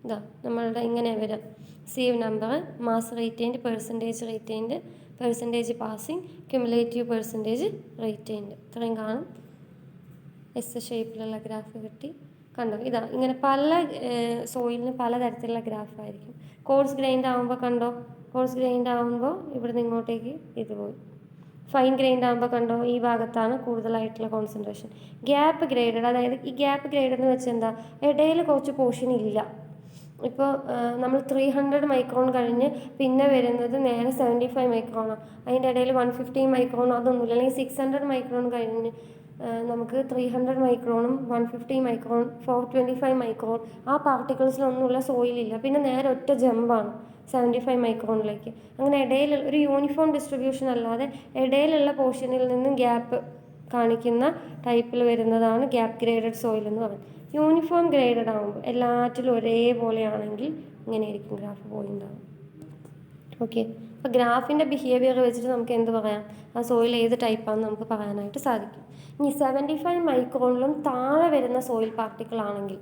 ഇതാ നമ്മളുടെ ഇങ്ങനെ വരാം, sieve number, mass retained, percentage passing, cumulative percentage retained, ഇത്രയും കാണും. എസ് ഷേപ്പിലുള്ള ഗ്രാഫ് കിട്ടി, കണ്ടോ. ഇതാ ഇങ്ങനെ പല സോയിലിന് പലതരത്തിലുള്ള ഗ്രാഫായിരിക്കും. കോഴ്സ് ഗ്രൈൻഡ് ആകുമ്പോൾ കണ്ടോ, കോഴ്സ് ഗ്രൈൻഡ് ആകുമ്പോൾ ഇവിടുന്ന് ഇങ്ങോട്ടേക്ക് ഇത് പോയി. ഫൈൻ ഗ്രൈൻഡ് ആകുമ്പോൾ കണ്ടോ ഈ ഭാഗത്താണ് കൂടുതലായിട്ടുള്ള കോൺസെൻട്രേഷൻ. ഗ്യാപ്പ് ഗ്രേഡഡ്, അതായത് ഈ ഗ്യാപ്പ് ഗ്രേഡഡ് എന്ന് വെച്ചാൽ എന്താ, ഇടയിൽ കുറച്ച് പോർഷൻ ഇല്ല. ഇപ്പോൾ നമ്മൾ 300 മൈക്രോൺ കഴിഞ്ഞ് പിന്നെ വരുന്നത് നേരെ 75 മൈക്രോണാണ്. അതിൻ്റെ ഇടയിൽ 150 മൈക്രോൺ അതൊന്നുമില്ല. അല്ലെങ്കിൽ 600 മൈക്രോൺ കഴിഞ്ഞ് നമുക്ക് 300 മൈക്രോണും 150 മൈക്രോൺ 425 മൈക്രോൺ ആ പാർട്ടിക്കിൾസിലൊന്നുമുള്ള സോയിലില്ല. പിന്നെ നേരെ ഒറ്റ ജമ്പാണ് 75 മൈക്രോണിലേക്ക്. അങ്ങനെ ഇടയിൽ ഒരു യൂണിഫോം ഡിസ്ട്രിബ്യൂഷൻ അല്ലാതെ ഇടയിലുള്ള പോർഷനിൽ നിന്നും ഗ്യാപ്പ് കാണിക്കുന്ന ടൈപ്പിൽ വരുന്നതാണ് ഗ്യാപ്പ് ഗ്രേഡഡ് സോയിൽ എന്ന് പറയുന്നത്. യൂണിഫോം ഗ്രേഡഡ് ആകുമ്പോൾ എല്ലാറ്റിലും ഒരേപോലെയാണെങ്കിൽ ഇങ്ങനെയായിരിക്കും ഗ്രാഫ് പോയിണ്ടാവും. ഓക്കെ, അപ്പോൾ ഗ്രാഫിൻ്റെ ബിഹേവിയർ വെച്ചിട്ട് നമുക്ക് എന്ത് പറയാം, ആ സോയിൽ ഏത് ടൈപ്പാണെന്ന് നമുക്ക് പറയാനായിട്ട് സാധിക്കും. ഇനി 75 മൈക്രോണിലും താഴെ വരുന്ന സോയിൽ പാർട്ടിക്കിൾ ആണെങ്കിൽ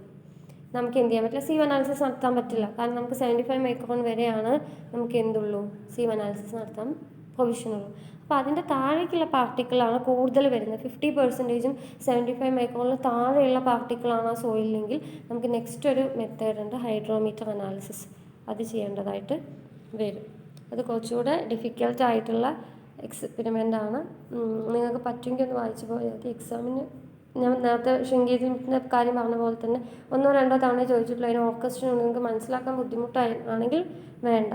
നമുക്ക് എന്ത് ചെയ്യാൻ പറ്റില്ല, സീവ് അനാലിസിസ് നടത്താൻ പറ്റില്ല. കാരണം നമുക്ക് 75 മൈക്രോൺ വരെയാണ് നമുക്ക് എന്തുള്ളൂ, സീവ് അനാലിസിസ് നടത്താൻ പ്രൊവിഷനുള്ളൂ. അപ്പോൾ അതിൻ്റെ താഴേക്കുള്ള പാർട്ടിക്കിളാണ് കൂടുതൽ വരുന്നത്. 50%ഉം 75 മൈക്രോണിൽ താഴെയുള്ള പാർട്ടിക്കിളാണ് ആ സോയിലെങ്കിൽ നമുക്ക് നെക്സ്റ്റ് ഒരു മെത്തേഡ് ഉണ്ട്, ഹൈഡ്രോമീറ്റർ അനാലിസിസ്. അത് ചെയ്യേണ്ടതായിട്ട് വരും. അത് കുറച്ചുകൂടെ ഡിഫിക്കൽട്ട് ആയിട്ടുള്ള എക്സ്പെരിമെൻ്റാണ്. നിങ്ങൾക്ക് പറ്റുമെങ്കിൽ ഒന്ന് വായിച്ചു പോയത്. എക്സാമിന് ഞാൻ നേരത്തെ ഷ്രിങ്കേജിൻ്റെ കാര്യം പറഞ്ഞ പോലെ തന്നെ 1-2 തവണ ചോദിച്ചിട്ടുള്ള അതിന് ഓർക്കസ്ട്രേഷൻ നിങ്ങൾക്ക് മനസ്സിലാക്കാൻ ബുദ്ധിമുട്ടാണെങ്കിൽ വേണ്ട.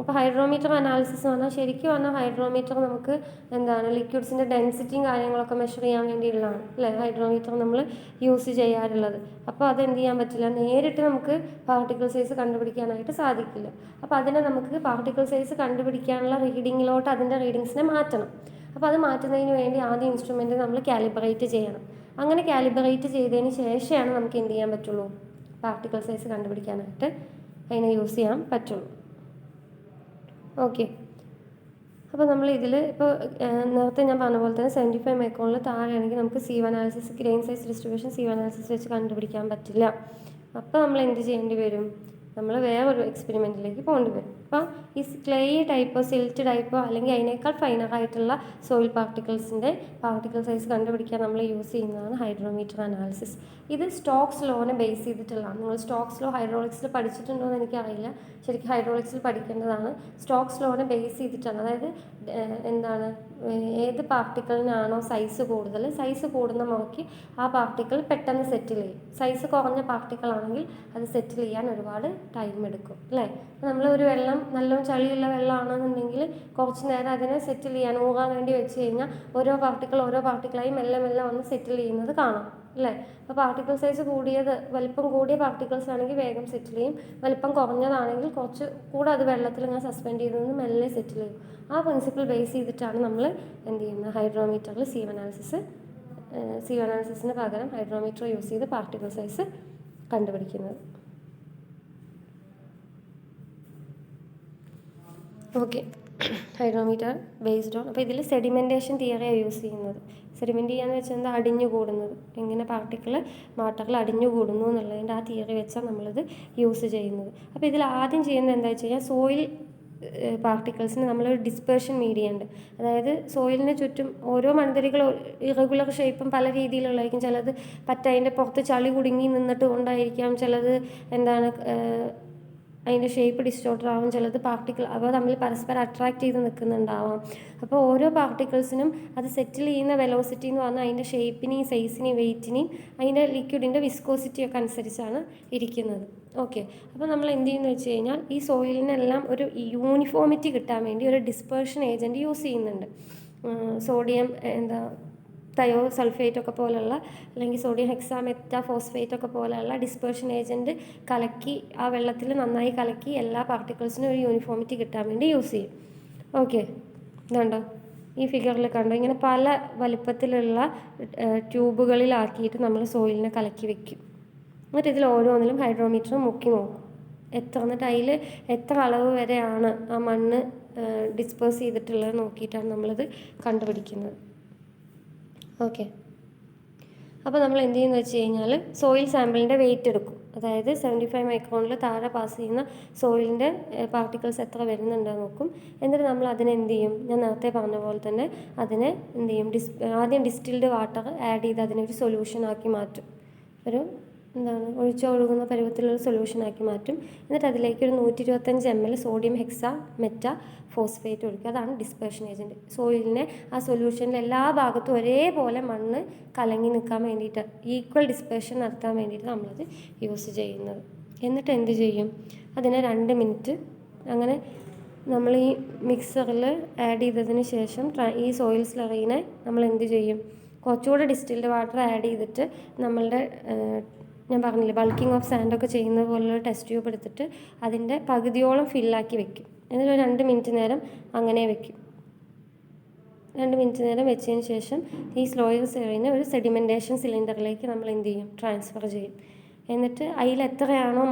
അപ്പോൾ ഹൈഡ്രോമീറ്റർ അനാലിസിസ് പറഞ്ഞാൽ ശരിക്കും പറഞ്ഞാൽ ഹൈഡ്രോമീറ്റർ നമുക്ക് എന്താണ് ലിക്വിഡ്സിൻ്റെ ഡെൻസിറ്റിയും കാര്യങ്ങളൊക്കെ മെഷർ ചെയ്യാൻ വേണ്ടിയുള്ളതാണ് അല്ലേ ഹൈഡ്രോമീറ്റർ നമ്മൾ യൂസ് ചെയ്യാറുള്ളത്. അപ്പോൾ അതെന്ത് ചെയ്യാൻ പറ്റില്ല, നേരിട്ട് നമുക്ക് പാർട്ടിക്കിൾ സൈസ് കണ്ടുപിടിക്കാനായിട്ട് സാധിക്കില്ല. അപ്പോൾ അതിനെ നമുക്ക് പാർട്ടിക്കിൾ സൈസ് കണ്ടുപിടിക്കാനുള്ള റീഡിങ്ങിലോട്ട് അതിൻ്റെ റീഡിങ്സിനെ മാറ്റണം. അപ്പോൾ അത് മാറ്റുന്നതിന് വേണ്ടി ആദ്യം ഇൻസ്ട്രുമെൻറ്റ് നമ്മൾ കാലിബ്രേറ്റ് ചെയ്യണം. അങ്ങനെ കാലിബ്രേറ്റ് ചെയ്തതിന് ശേഷമാണ് നമുക്ക് എന്ത് ചെയ്യാൻ പറ്റുള്ളൂ, പാർട്ടിക്കിൾ സൈസ് കണ്ടുപിടിക്കാനായിട്ട് അതിനെ യൂസ് ചെയ്യാൻ പറ്റുള്ളൂ. ഓക്കെ, അപ്പോൾ നമ്മൾ ഇതിൽ ഇപ്പോൾ നേരത്തെ ഞാൻ പറഞ്ഞ പോലെ തന്നെ 75 മൈക്രോണിൽ താഴെയാണെങ്കിൽ നമുക്ക് sieve analysis, grain size distribution sieve analysis വെച്ച് കണ്ടുപിടിക്കാൻ പറ്റില്ല. അപ്പോൾ നമ്മൾ എന്ത് ചെയ്യേണ്ടി വരും, നമ്മൾ വേറൊരു എക്സ്പെരിമെൻറ്റിലേക്ക് പോകേണ്ടി വരും. അപ്പോൾ ഈ ക്ലേ ടൈപ്പോ സിൽറ്റ് ടൈപ്പോ അല്ലെങ്കിൽ അതിനേക്കാൾ ഫൈനറായിട്ടുള്ള സോയിൽ പാർട്ടിക്കിൾ സൈസ് കണ്ടുപിടിക്കാൻ നമ്മൾ യൂസ് ചെയ്യുന്നതാണ് ഹൈഡ്രോമീറ്റർ അനാലിസിസ്. ഇത് സ്റ്റോക്സ് ലോനെ ബേസ് ചെയ്തിട്ടുള്ളതാണ്. നിങ്ങൾ സ്റ്റോക്സ് ലോ ഹൈഡ്രോളിക്സിൽ പഠിച്ചിട്ടുണ്ടോ എന്ന് എനിക്കറിയില്ല, ശരിക്കും ഹൈഡ്രോളിക്സിൽ പഠിക്കേണ്ടതാണ്. സ്റ്റോക്സ് ലോനെ ബേസ് ചെയ്തിട്ടാണ്, അതായത് എന്താണ്, ഏത് പാർട്ടിക്കിളിനാണോ സൈസ് കൂടുതൽ, സൈസ് കൂടുന്ന മുറയ്ക്ക് ആ പാർട്ടിക്കിൾ പെട്ടെന്ന് സെറ്റിൽ ചെയ്യും. സൈസ് കുറഞ്ഞ പാർട്ടിക്കിൾ ആണെങ്കിൽ അത് സെറ്റിൽ ചെയ്യാൻ ഒരുപാട് ടൈം എടുക്കും, അല്ലേ? നമ്മൾ ഒരു വെള്ളം നല്ലോണം ചളിയുള്ള വെള്ളമാണെന്നുണ്ടെങ്കിൽ കുറച്ച് നേരം അതിനെ സെറ്റിൽ ചെയ്യാൻ ഊറാൻ വേണ്ടി വെച്ച് കഴിഞ്ഞാൽ ഓരോ പാർട്ടിക്കിളായി മെല്ലെ മെല്ലെ വന്ന് സെറ്റിൽ ചെയ്യുന്നത് കാണാം, അല്ലേ? അപ്പോൾ പാർട്ടിക്കിൾ സൈസ് വലിപ്പം കൂടിയ പാർട്ടിക്കിൾസ് ആണെങ്കിൽ വേഗം സെറ്റിൽ ചെയ്യും, വലിപ്പം കുറഞ്ഞതാണെങ്കിൽ കുറച്ച് കൂടെ അത് വെള്ളത്തിൽ ഇങ്ങനെ സസ്പെൻഡ് ചെയ്തൊന്ന് മെല്ലെ സെറ്റിൽ ചെയ്യും. ആ പ്രിൻസിപ്പിൾ ബേസ് ചെയ്തിട്ടാണ് നമ്മൾ എന്ത് ചെയ്യുന്നത്, ഹൈഡ്രോമീറ്ററിൽ സീവ് അനാലിസിസിന് പകരം ഹൈഡ്രോമീറ്റർ യൂസ് ചെയ്ത് പാർട്ടിക്കിൾ സൈസ് കണ്ടുപിടിക്കുന്നത്. ഓക്കെ, ഹൈഡ്രോമീറ്റർ ബേസ്ഡ് ഓൺ, അപ്പോൾ ഇതിൽ സെഡിമെൻറ്റേഷൻ തിയറിയാണ് യൂസ് ചെയ്യുന്നത്. സെഡിമെൻറ്റ് ചെയ്യാന്ന് വെച്ചാൽ എന്താ, അടിഞ്ഞു കൂടുന്നത്, എങ്ങനെ പാർട്ടിക്കിൾ വാട്ടറിൽ അടിഞ്ഞു കൂടുന്നു എന്നുള്ളതിൻ്റെ ആ തിയറി വെച്ചാൽ നമ്മളിത് യൂസ് ചെയ്യുന്നത്. അപ്പോൾ ഇതിൽ ആദ്യം ചെയ്യുന്നത് എന്താ വെച്ച് കഴിഞ്ഞാൽ, സോയിൽ പാർട്ടിക്കിൾസിന് നമ്മളൊരു ഡിസ്പേർഷൻ മീഡിയ ഉണ്ട്. അതായത് സോയിലിന് ചുറ്റും ഓരോ മൺതരികൾ ഇറഗുലർ ഷേപ്പും പല രീതിയിലുള്ളതായിരിക്കും. ചിലത് അതിൻ്റെ പുറത്ത് ചളി കുടുങ്ങി നിന്നിട്ട് കൊണ്ടായിരിക്കാം, ചിലത് എന്താണ് അതിൻ്റെ ഷേപ്പ് ഡിസ്റ്റോർട്ടഡ് ആവും, ചിലത് പാർട്ടിക്കിൾ അവ തമ്മിൽ പരസ്പരം അട്രാക്ട് ചെയ്ത് നിൽക്കുന്നുണ്ടാവാം. അപ്പോൾ ഓരോ പാർട്ടിക്കിൾസിനും അത് സെറ്റിൽ ചെയ്യുന്ന വെലോസിറ്റി എന്ന് പറഞ്ഞാൽ അതിൻ്റെ ഷേപ്പിനെയും സൈസിനെയും വെയ്റ്റിനെയും അതിൻ്റെ ലിക്വിഡിൻ്റെ വിസ്കോസിറ്റിയൊക്കെ അനുസരിച്ചാണ് ഇരിക്കുന്നത്. ഓക്കെ, അപ്പോൾ നമ്മൾ എന്ത് ചെയ്യുന്നത് വെച്ച് കഴിഞ്ഞാൽ, ഈ സോയിലിനെല്ലാം ഒരു യൂണിഫോമിറ്റി കിട്ടാൻ വേണ്ടി ഒരു ഡിസ്പേർഷൻ ഏജൻറ്റ് യൂസ് ചെയ്യുന്നുണ്ട്. സോഡിയം സൾഫേറ്റ് ഒക്കെ പോലുള്ള, അല്ലെങ്കിൽ സോഡിയം ഹെക്സാമെറ്റാഫോസ്ഫേറ്റ് ഒക്കെ പോലെയുള്ള ഡിസ്പേർഷൻ ഏജൻറ്റ് കലക്കി ആ വെള്ളത്തിൽ നന്നായി കലക്കി എല്ലാ പാർട്ടിക്കിൾസിനും ഒരു യൂണിഫോമിറ്റി കിട്ടാൻ വേണ്ടി യൂസ് ചെയ്യും. ഓക്കെ, ഇതുണ്ടോ ഈ ഫിഗറിൽ കണ്ടോ, ഇങ്ങനെ പല വലിപ്പത്തിലുള്ള ട്യൂബുകളിലാക്കിയിട്ട് നമ്മൾ സോയിലിനെ കലക്കി വെക്കും. എന്നിട്ട് ഇതിൽ ഓരോന്നിലും ഹൈഡ്രോമീറ്റർ മുക്കി നോക്കും എന്നിട്ട് അതിൽ എത്ര അളവ് വരെയാണ് ആ മണ്ണ് ഡിസ്പേഴ്സ് ചെയ്തിട്ടുള്ളത് നോക്കിയിട്ടാണ് നമ്മളിത് കണ്ടുപിടിക്കുന്നത്. ഓക്കെ, അപ്പോൾ നമ്മൾ എന്ത് ചെയ്യുന്നത് വെച്ച് കഴിഞ്ഞാൽ, സോയിൽ സാമ്പിളിൻ്റെ വെയിറ്റ് എടുക്കും. അതായത് 75 മൈക്രോണിൽ താഴെ പാസ് ചെയ്യുന്ന സോയിലിൻ്റെ പാർട്ടിക്കിൾസ് എത്ര വരുന്നുണ്ടെന്ന് നോക്കും. എന്നിട്ട് നമ്മൾ അതിനെ എന്ത് ചെയ്യും, ഞാൻ നേരത്തെ പറഞ്ഞ പോലെ തന്നെ അതിനെ എന്ത് ചെയ്യും, ആദ്യം ഡിസ്റ്റിൽഡ് വാട്ടർ ആഡ് ചെയ്ത് അതിനൊരു സൊല്യൂഷനാക്കി മാറ്റും. ഒഴിച്ചൊഴുകുന്ന പരുവത്തിലുള്ള സൊല്യൂഷനാക്കി മാറ്റും. എന്നിട്ട് അതിലേക്ക് ഒരു 125 ml സോഡിയം ഹെക്സാമെറ്റാഫോസ്ഫേറ്റ് ഒഴിക്കുക. അതാണ് ഡിസ്പേർഷൻ ഏജൻറ്റ്. സോയിലിനെ ആ സൊല്യൂഷനിൽ എല്ലാ ഭാഗത്തും ഒരേപോലെ മണ്ണ് കലങ്ങി നിൽക്കാൻ വേണ്ടിയിട്ട്, ഈക്വൽ ഡിസ്പേർഷൻ നടത്താൻ വേണ്ടിയിട്ട് നമ്മളത് യൂസ് ചെയ്യുന്നത്. എന്നിട്ട് എന്ത് ചെയ്യും, അതിനെ 2 മിനിറ്റ് അങ്ങനെ നമ്മൾ ഈ മിക്സറിൽ ആഡ് ചെയ്തതിന് ശേഷം ഈ സോയിൽ സ്ലറിനെ നമ്മൾ എന്ത് ചെയ്യും, കുറച്ചുകൂടെ ഡിസ്റ്റിൽഡ് വാട്ടർ ആഡ് ചെയ്തിട്ട് നമ്മളുടെ ഞാൻ പറഞ്ഞില്ലേ ബൾക്കിംഗ് ഓഫ് സാൻഡൊക്കെ ചെയ്യുന്നത് പോലുള്ള ടെസ്റ്റ് ട്യൂബ് എടുത്തിട്ട് അതിൻ്റെ പകുതിയോളം ഫില്ലാക്കി വെക്കും. എന്നിട്ട് ഒരു 2 മിനിറ്റ് നേരം അങ്ങനെ വെക്കും. 2 മിനിറ്റ് നേരം വെച്ചതിന് ശേഷം ഈ സ്ലോയിൽ സെറിനെ ഒരു സെഡിമെൻറ്റേഷൻ സിലിണ്ടറിലേക്ക് നമ്മൾ എന്ത് ചെയ്യും, ട്രാൻസ്ഫർ ചെയ്യും. എന്നിട്ട് അതിൽ എത്രയാണോ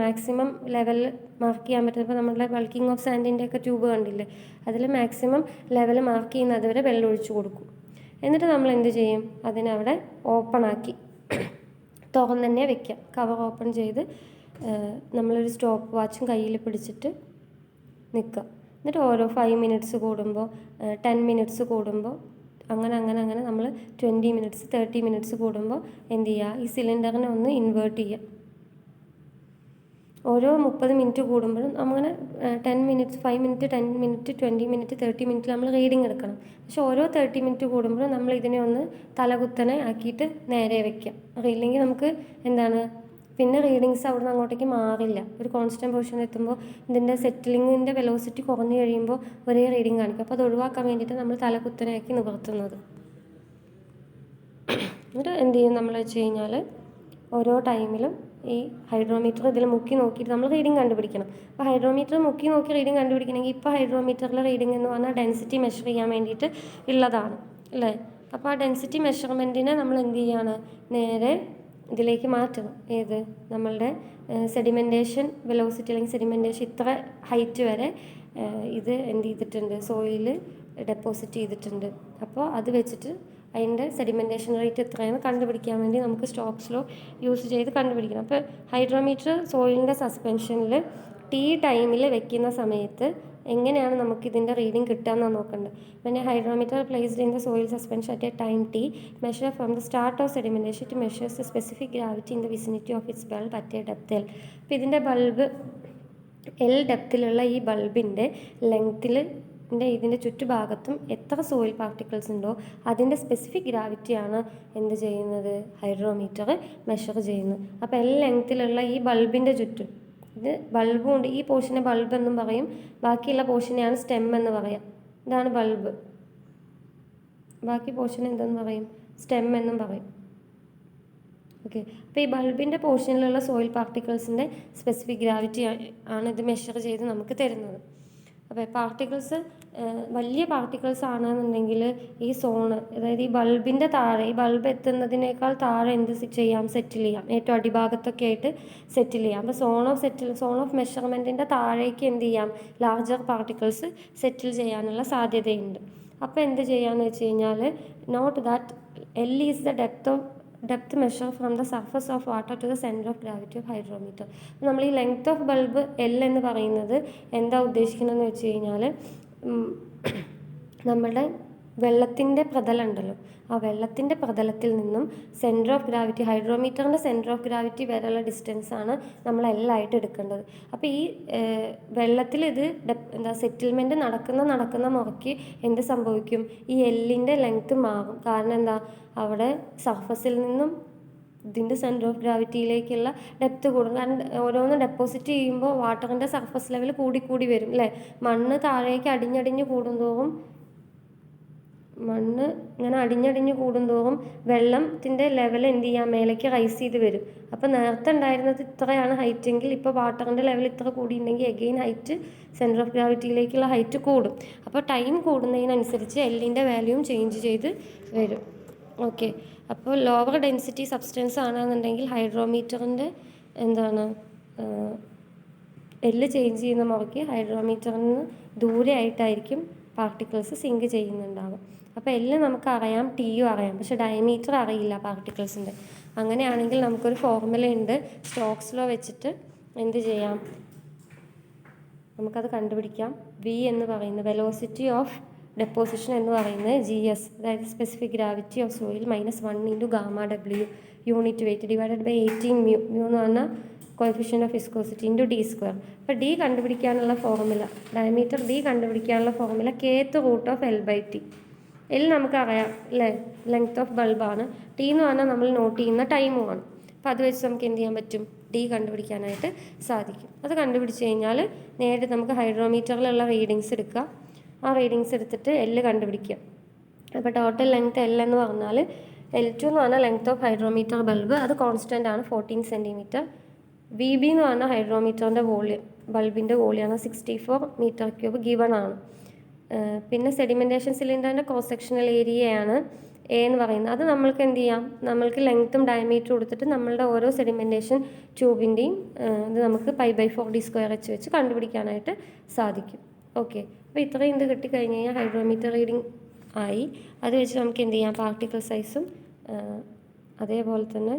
മാക്സിമം ലെവൽ മാർക്ക് ചെയ്യാൻ പറ്റുന്നത്, ഇപ്പോൾ നമ്മളുടെ ബൾക്കിംഗ് ഓഫ് സാൻഡിൻ്റെ ഒക്കെ ട്യൂബ് കണ്ടില്ലേ, അതിൽ മാക്സിമം ലെവൽ മാർക്ക് ചെയ്യുന്നത് വരെ വെള്ളം ഒഴിച്ചു കൊടുക്കും. എന്നിട്ട് നമ്മൾ എന്ത് ചെയ്യും, അതിനവിടെ ഓപ്പണാക്കി തുറന്ന് തന്നെ വെക്കാം. കവർ ഓപ്പൺ ചെയ്ത് നമ്മളൊരു സ്റ്റോപ്പ് വാച്ചും കയ്യിൽ പിടിച്ചിട്ട് നിൽക്കുക. എന്നിട്ട് ഓരോ 5 മിനിറ്റ്സ് കൂടുമ്പോൾ 10 മിനിറ്റ്സ് കൂടുമ്പോൾ അങ്ങനെ നമ്മൾ 20 മിനിറ്റ്സ് 30 മിനിറ്റ്സ് കൂടുമ്പോൾ എന്ത് ചെയ്യുക, ഈ സിലിണ്ടറിനെ ഒന്ന് ഇൻവേർട്ട് ചെയ്യുക. ഓരോ 30 മിനിറ്റ് കൂടുമ്പോഴും അങ്ങനെ 10 minutes 5 minute 10 minute 20 minute 30 minute നമ്മൾ റീഡിങ് എടുക്കണം. പക്ഷെ ഓരോ 30 മിനിറ്റ് കൂടുമ്പോഴും നമ്മൾ ഇതിനെ ഒന്ന് തലകുത്തനെ ആക്കിയിട്ട് നേരെ വയ്ക്കാം. ഇല്ലെങ്കിൽ നമുക്ക് പിന്നെ റീഡിങ്സ് അവിടെ നിന്ന് അങ്ങോട്ടേക്ക് മാറില്ല. ഒരു കോൺസ്റ്റൻറ്റ് പൊസിഷൻ എത്തുമ്പോൾ ഇതിൻ്റെ സെറ്റിലിങ്ങിൻ്റെ വെലോസിറ്റി കുറഞ്ഞു കഴിയുമ്പോൾ ഒരേ റീഡിങ് കാണിക്കും. അപ്പോൾ അത് ഒഴിവാക്കാൻ വേണ്ടിയിട്ട് നമ്മൾ തലകുത്തനെയാക്കി നിവർത്തുന്നത്. എന്നിട്ട് എന്ത് ചെയ്യും നമ്മൾ വെച്ച് കഴിഞ്ഞാൽ, ഓരോ ടൈമിലും ഈ ഹൈഡ്രോമീറ്റർ ഇതിൽ മുക്കി നോക്കിയിട്ട് നമ്മൾ റീഡിങ് കണ്ടുപിടിക്കണം. അപ്പോൾ ഹൈഡ്രോമീറ്റർ മുക്കി നോക്കി റീഡിങ് കണ്ടുപിടിക്കണമെങ്കിൽ ഇപ്പോൾ ഹൈഡ്രോമീറ്ററിലെ റീഡിങ് എന്ന് പറഞ്ഞാൽ ഡെൻസിറ്റി മെഷർ ചെയ്യാൻ വേണ്ടിയിട്ട് ഉള്ളതാണ്, അല്ലേ? അപ്പോൾ ആ ഡെൻസിറ്റി മെഷർമെൻറ്റിനെ നമ്മൾ എന്ത് ചെയ്യാണ്, നേരെ ഇതിലേക്ക് മാറ്റണം. ഏത്, നമ്മളുടെ സെഡിമെൻറ്റേഷൻ വെലോസിറ്റി അല്ലെങ്കിൽ സെഡിമെൻറ്റേഷൻ ഇത്ര ഹൈറ്റ് വരെ ഇത് എന്ത് ചെയ്തിട്ടുണ്ട്, സോയിൽ ഡെപ്പോസിറ്റ് ചെയ്തിട്ടുണ്ട്. അപ്പോൾ അത് വെച്ചിട്ട് അതിൻ്റെ സെഡിമെൻറ്റേഷൻ റേറ്റ് എത്രയാണ് കണ്ടുപിടിക്കാൻ വേണ്ടി നമുക്ക് സ്റ്റോക്സ് ലോ യൂസ് ചെയ്ത് കണ്ടുപിടിക്കണം. അപ്പോൾ ഹൈഡ്രോമീറ്റർ സോയിലിൻ്റെ സസ്പെൻഷനിൽ ടി ടൈമിൽ വെക്കുന്ന സമയത്ത് എങ്ങനെയാണ് നമുക്കിതിൻ്റെ റീഡിങ് കിട്ടുകയെന്നാണ് നോക്കേണ്ടത്. പിന്നെ hydrometer placed in the soil suspension at A time T measure from the start of sedimentation it measures the specific gravity in the vicinity of its bulb at A depth L. അപ്പോൾ ഇതിൻ്റെ bulb L ഡെപ്തിലുള്ള ഈ ബൾബിൻ്റെ ലെങ്ത്തിൽ ഇതിൻ്റെ ചുറ്റുഭാഗത്തും എത്ര soil particles ഉണ്ടോ അതിൻ്റെ specific ഗ്രാവിറ്റിയാണ് എന്ത് ചെയ്യുന്നത്, ഹൈഡ്രോമീറ്റർ മെഷർ ചെയ്യുന്നത്. അപ്പോൾ എൽ ലെങ്ത്തിലുള്ള ഈ ബൾബിൻ്റെ ചുറ്റും, ഇത് ബൾബും ഉണ്ട്, ഈ പോർഷനെ ബൾബ് എന്നും പറയും, ബാക്കിയുള്ള പോർഷനെയാണ് സ്റ്റെം എന്ന് പറയാം. ഇതാണ് ബൾബ്, ബാക്കി പോർഷൻ എന്തെന്ന് പറയും, സ്റ്റെം എന്നും പറയും. ഓക്കെ, അപ്പോൾ ഈ ബൾബിൻ്റെ പോർഷനിലുള്ള സോയിൽ പാർട്ടിക്കിൾസിൻ്റെ സ്പെസിഫിക് ഗ്രാവിറ്റി ആണ് ഇത് മെഷർ ചെയ്ത് നമുക്ക് തരുന്നത്. അപ്പോൾ പാർട്ടിക്കിൾസ് വലിയ പാർട്ടിക്കിൾസ് ആണെന്നുണ്ടെങ്കിൽ ഈ സോണ്, അതായത് ഈ ബൾബിൻ്റെ താഴെ, ഈ ബൾബ് എത്തുന്നതിനേക്കാൾ താഴെ എന്ത് ചെയ്യാം, സെറ്റിൽ ചെയ്യാം, ഏറ്റവും അടിഭാഗത്തൊക്കെ ആയിട്ട് സെറ്റിൽ ചെയ്യാം. അപ്പോൾ സോൺ ഓഫ് മെഷർമെൻറ്റിൻ്റെ താഴേക്ക് എന്ത് ചെയ്യാം, ലാർജർ പാർട്ടിക്കിൾസ് സെറ്റിൽ ചെയ്യാനുള്ള സാധ്യതയുണ്ട്. അപ്പോൾ എന്ത് ചെയ്യാമെന്ന് വെച്ച് കഴിഞ്ഞാൽ, note that L is the depth measure from the surface of water to the centre of gravity of hydrometer. നമ്മൾ ഈ ലെങ്ത് ഓഫ് ബൾബ് എൽ എന്ന് പറയുന്നത് എന്താ ഉദ്ദേശിക്കുന്നതെന്ന് വെച്ച് കഴിഞ്ഞാൽ, നമ്മുടെ വെള്ളത്തിൻ്റെ പ്രതലമുണ്ടല്ലോ, ആ വെള്ളത്തിൻ്റെ പ്രതലത്തിൽ നിന്നും സെൻറ്റർ ഓഫ് ഗ്രാവിറ്റി, ഹൈഡ്രോമീറ്ററിൻ്റെ സെൻറ്റർ ഓഫ് ഗ്രാവിറ്റി വരെയുള്ള ഡിസ്റ്റൻസാണ് നമ്മൾ എല്ലായിട്ട് എടുക്കേണ്ടത്. അപ്പോൾ ഈ വെള്ളത്തിൽ ഇത് സെറ്റിൽമെൻറ്റ് നടക്കുന്ന മുറയ്ക്ക് എന്ത് സംഭവിക്കും, ഈ എല്ലിൻ്റെ ലെങ്ത്ത് മാറും. കാരണം എന്താ, അവിടെ സർഫസിൽ നിന്നും ഇതിൻ്റെ സെൻറ്റർ ഓഫ് ഗ്രാവിറ്റിയിലേക്കുള്ള ഡെപ്ത് കൂടും. കാരണം ഓരോന്ന് ഡെപ്പോസിറ്റ് ചെയ്യുമ്പോൾ വാട്ടറിൻ്റെ സർഫസ് ലെവൽ കൂടി വരും അല്ലേ. മണ്ണ് താഴേക്ക് അടിഞ്ഞടിഞ്ഞ് കൂടുന്തോറും, മണ്ണ് ഇങ്ങനെ അടിഞ്ഞടിഞ്ഞ് കൂടുന്തോറും വെള്ളത്തിൻ്റെ ലെവൽ എന്ത് ചെയ്യാം, മേലേക്ക് റൈസ് ചെയ്ത് വരും. അപ്പോൾ നേരത്തെ ഉണ്ടായിരുന്നത് ഇത്രയാണ് ഹൈറ്റ് എങ്കിൽ ഇപ്പോൾ വാട്ടറിൻ്റെ ലെവൽ ഇത്ര കൂടിയിട്ടുണ്ടെങ്കിൽ എഗെയിൻ ഹൈറ്റ്, സെൻറ്റർ ഓഫ് ഗ്രാവിറ്റിയിലേക്കുള്ള ഹൈറ്റ് കൂടും. അപ്പോൾ ടൈം കൂടുന്നതിനനുസരിച്ച് എല്ലിൻ്റെ വാല്യൂവും ചേഞ്ച് ചെയ്ത് വരും. ഓക്കെ, അപ്പോൾ ലോവർ ഡെൻസിറ്റി സബ്സ്റ്റൻസ് ആണെന്നുണ്ടെങ്കിൽ ഹൈഡ്രോമീറ്ററിൻ്റെ എന്താണ് എല്ല് ചേഞ്ച് ചെയ്യുന്ന മുറയ്ക്ക് ഹൈഡ്രോമീറ്ററിൽ നിന്ന് ദൂരെ ആയിട്ടായിരിക്കും പാർട്ടിക്കിൾസ് സിങ്ക് ചെയ്യുന്നുണ്ടാവും. അപ്പോൾ എല്ല് നമുക്കറിയാം, ടിയും അറിയാം, പക്ഷേ ഡയമീറ്റർ അറിയില്ല പാർട്ടിക്കിൾസിൻ്റെ. അങ്ങനെയാണെങ്കിൽ നമുക്കൊരു ഫോർമുലയുണ്ട്, സ്റ്റോക്സ് ലോ വെച്ചിട്ട് എന്ത് ചെയ്യാം, നമുക്കത് കണ്ടുപിടിക്കാം. വി എന്ന് പറയുന്നത് വെലോസിറ്റി ഓഫ് ഡെപ്പോസിഷൻ എന്ന് പറയുന്നത് GS, അതായത് specific gravity of soil -1 × γW unit weight divided by 18 µ എന്ന് പറഞ്ഞാൽ കോഎഫിഷ്യൻ്റ് ഓഫ് വിസ്കോസിറ്റി ×d². അപ്പോൾ ഡി കണ്ടുപിടിക്കാനുള്ള ഫോർമുല, ഡയമീറ്റർ ഡി കണ്ടുപിടിക്കാനുള്ള ഫോർമുല kth√L/T. എൽ നമുക്കറിയാം അല്ലേ, ലെങ്ത് ഓഫ് ബൾബാണ്. ടി എന്ന് പറഞ്ഞാൽ നമ്മൾ നോട്ട് ചെയ്യുന്ന ടൈമുമാണ്. അപ്പോൾ അത് വെച്ച് നമുക്ക് എന്ത് ചെയ്യാൻ പറ്റും, ഡി കണ്ടുപിടിക്കാനായിട്ട് സാധിക്കും. അത് കണ്ടുപിടിച്ച് കഴിഞ്ഞാൽ നേരിട്ട് നമുക്ക് ഹൈഡ്രോമീറ്ററിലുള്ള റീഡിങ്സ് എടുക്കുക. ആ റീഡിങ്സ് എടുത്തിട്ട് എല്ല് കണ്ടുപിടിക്കുക. അപ്പോൾ ടോട്ടൽ ലെങ്ത് എൽ എന്ന് പറഞ്ഞാൽ L2 എന്ന് പറഞ്ഞാൽ ലെങ്ത് ഓഫ് ഹൈഡ്രോമീറ്റർ ബൾബ്, അത് കോൺസ്റ്റൻ്റ് ആണ് 14 cm. VB എന്ന് പറഞ്ഞാൽ ഹൈഡ്രോമീറ്ററിൻ്റെ വോളിയം, ബൾബിൻ്റെ വോളിയമാണ് 64 m³ ഗിവൺ ആണ്. പിന്നെ സെഡിമെൻറ്റേഷൻ സിലിണ്ടറിൻ്റെ ക്രോസ് സെക്ഷണൽ ഏരിയയാണ് എ എന്ന് പറയുന്നത്. അത് നമ്മൾക്ക് എന്ത് ചെയ്യാം, നമ്മൾക്ക് ലെങ്ത്തും ഡയമീറ്ററും കൊടുത്തിട്ട് നമ്മളുടെ ഓരോ സെഡിമെൻറ്റേഷൻ ട്യൂബിൻ്റെയും ഇത് നമുക്ക് π/4d² വെച്ച് കണ്ടുപിടിക്കാനായിട്ട് സാധിക്കും. ഓക്കെ, അപ്പോൾ ഇത്രയും ഇത് കിട്ടിക്കഴിഞ്ഞ് കഴിഞ്ഞാൽ ഹൈഡ്രോമീറ്റർ റീഡിംഗ് ആയി. അത് വെച്ച് നമുക്ക് എന്ത് ചെയ്യാം, പാർട്ടിക്കിൾ സൈസും അതേപോലെ തന്നെ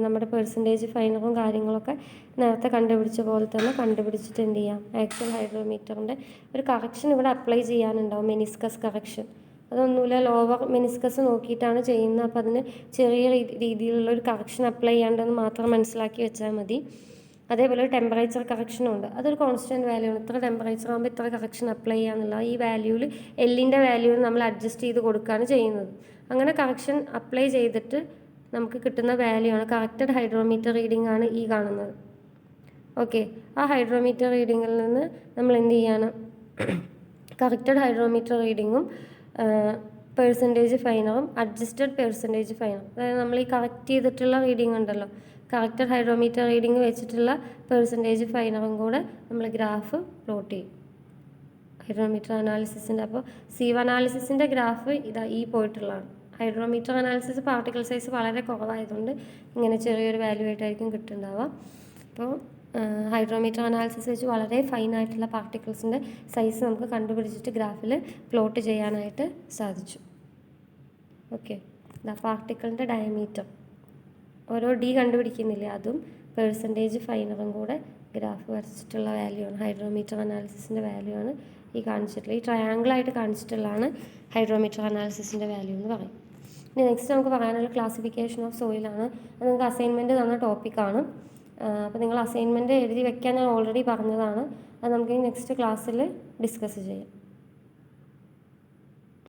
നമ്മുടെ പെർസെൻറ്റേജ് ഫൈനറും കാര്യങ്ങളൊക്കെ നേരത്തെ കണ്ടുപിടിച്ച പോലെ തന്നെ കണ്ടുപിടിച്ചിട്ട് എന്ത് ചെയ്യാം, ആക്ച്വൽ ഹൈഡ്രോമീറ്ററിൻ്റെ ഒരു കറക്ഷൻ ഇവിടെ അപ്ലൈ ചെയ്യാനുണ്ടാവും, മെനിസ്കസ് കറക്ഷൻ. അതൊന്നുമില്ല, ലോവർ മെനിസ്കസ് നോക്കിയിട്ടാണ് ചെയ്യുന്നത്. അപ്പോൾ അതിന് ചെറിയ രീതിയിലുള്ള ഒരു കറക്ഷൻ അപ്ലൈ ചെയ്യാണ്ടെന്ന് മാത്രം മനസ്സിലാക്കി വെച്ചാൽ മതി. അതേപോലെ ടെമ്പറേച്ചർ കറക്ഷനും ഉണ്ട്, അതൊരു കോൺസ്റ്റൻറ്റ് വാല്യൂ ആണ്. ഇത്ര ടെമ്പറേച്ചർ ആകുമ്പോൾ ഇത്ര കറക്ഷൻ അപ്ലൈ ചെയ്യാന്നുള്ള ഈ വാല്യൂവിൽ എല്ലിൻ്റെ വാല്യൂവിൽ നമ്മൾ അഡ്ജസ്റ്റ് ചെയ്ത് കൊടുക്കുകയാണ് ചെയ്യുന്നത്. അങ്ങനെ കറക്ഷൻ അപ്ലൈ ചെയ്തിട്ട് നമുക്ക് കിട്ടുന്ന വാല്യൂ ആണ് കറക്റ്റഡ് ഹൈഡ്രോമീറ്റർ റീഡിംഗ് ആണ് ഈ കാണുന്നത്. ഓക്കെ, ആ ഹൈഡ്രോമീറ്റർ റീഡിങ്ങിൽ നിന്ന് നമ്മൾ എന്ത് ചെയ്യാണ്, കറക്റ്റഡ് ഹൈഡ്രോമീറ്റർ റീഡിങ്ങും പെർസെൻറ്റേജ് ഫൈനറും അഡ്ജസ്റ്റഡ് പെർസെൻറ്റേജ് ഫൈനറും, അതായത് നമ്മൾ ഈ കറക്റ്റ് ചെയ്തിട്ടുള്ള റീഡിംഗ് ഉണ്ടല്ലോ, കറക്റ്റഡ് ഹൈഡ്രോമീറ്റർ റീഡിംഗ് വെച്ചിട്ടുള്ള പെർസെൻറ്റേജ് ഫൈനറും കൂടെ നമ്മൾ ഗ്രാഫ് പ്ലോട്ട് ചെയ്യും ഹൈഡ്രോമീറ്റർ അനാലിസിസിൻ്റെ. അപ്പോൾ സീവ് അനാലിസിസിൻ്റെ ഗ്രാഫ് ഇതാ ഈ പോയിട്ടുള്ളതാണ്. ഹൈഡ്രോമീറ്റർ അനാലിസിസ് പാർട്ടിക്കിൾ സൈസ് വളരെ കുറവായതുകൊണ്ട് ഇങ്ങനെ ചെറിയൊരു വാല്യൂ ആയിട്ടായിരിക്കും കിട്ടുന്നുണ്ടാവുക. അപ്പോൾ ഹൈഡ്രോമീറ്റർ അനാലിസിസ് വെച്ച് വളരെ ഫൈനായിട്ടുള്ള പാർട്ടിക്കിൾസിൻ്റെ സൈസ് നമുക്ക് കണ്ടുപിടിച്ചിട്ട് ഗ്രാഫിൽ പ്ലോട്ട് ചെയ്യാനായിട്ട് സാധിച്ചു. ഓക്കെ, പാർട്ടിക്കിളിൻ്റെ ഡയമീറ്റർ. ഓരോ ഡി കണ്ടുപിടിക്കുന്നില്ലേ, അതും പെർസെൻറ്റേജ് ഫൈനറും കൂടെ ഗ്രാഫ് വരച്ചിട്ടുള്ള വാല്യൂ ആണ്. ഹൈഡ്രോമീറ്റർ അനാലിസിസിൻ്റെ വാല്യൂ ആണ് ഈ കാണിച്ചിട്ടുള്ളത്. ഈ ട്രയാങ്കിളായിട്ട് കാണിച്ചിട്ടുള്ളതാണ് ഹൈഡ്രോമീറ്റർ അനാലിസിസിൻ്റെ വാല്യൂ എന്ന് പറയും. ഇനി നെക്സ്റ്റ് നമുക്ക് പറയാനുള്ള ക്ലാസിഫിക്കേഷൻ ഓഫ് സോയിലാണ്. അത് നിങ്ങൾക്ക് അസൈൻമെൻറ്റ് തന്ന ടോപ്പിക്കാണ്. അപ്പോൾ നിങ്ങൾ അസൈൻമെൻറ്റ് എഴുതി വെക്കാൻ ഞാൻ ഓൾറെഡി പറഞ്ഞതാണ്. അത് നമുക്ക് നെക്സ്റ്റ് ക്ലാസ്സിൽ ഡിസ്കസ് ചെയ്യാം.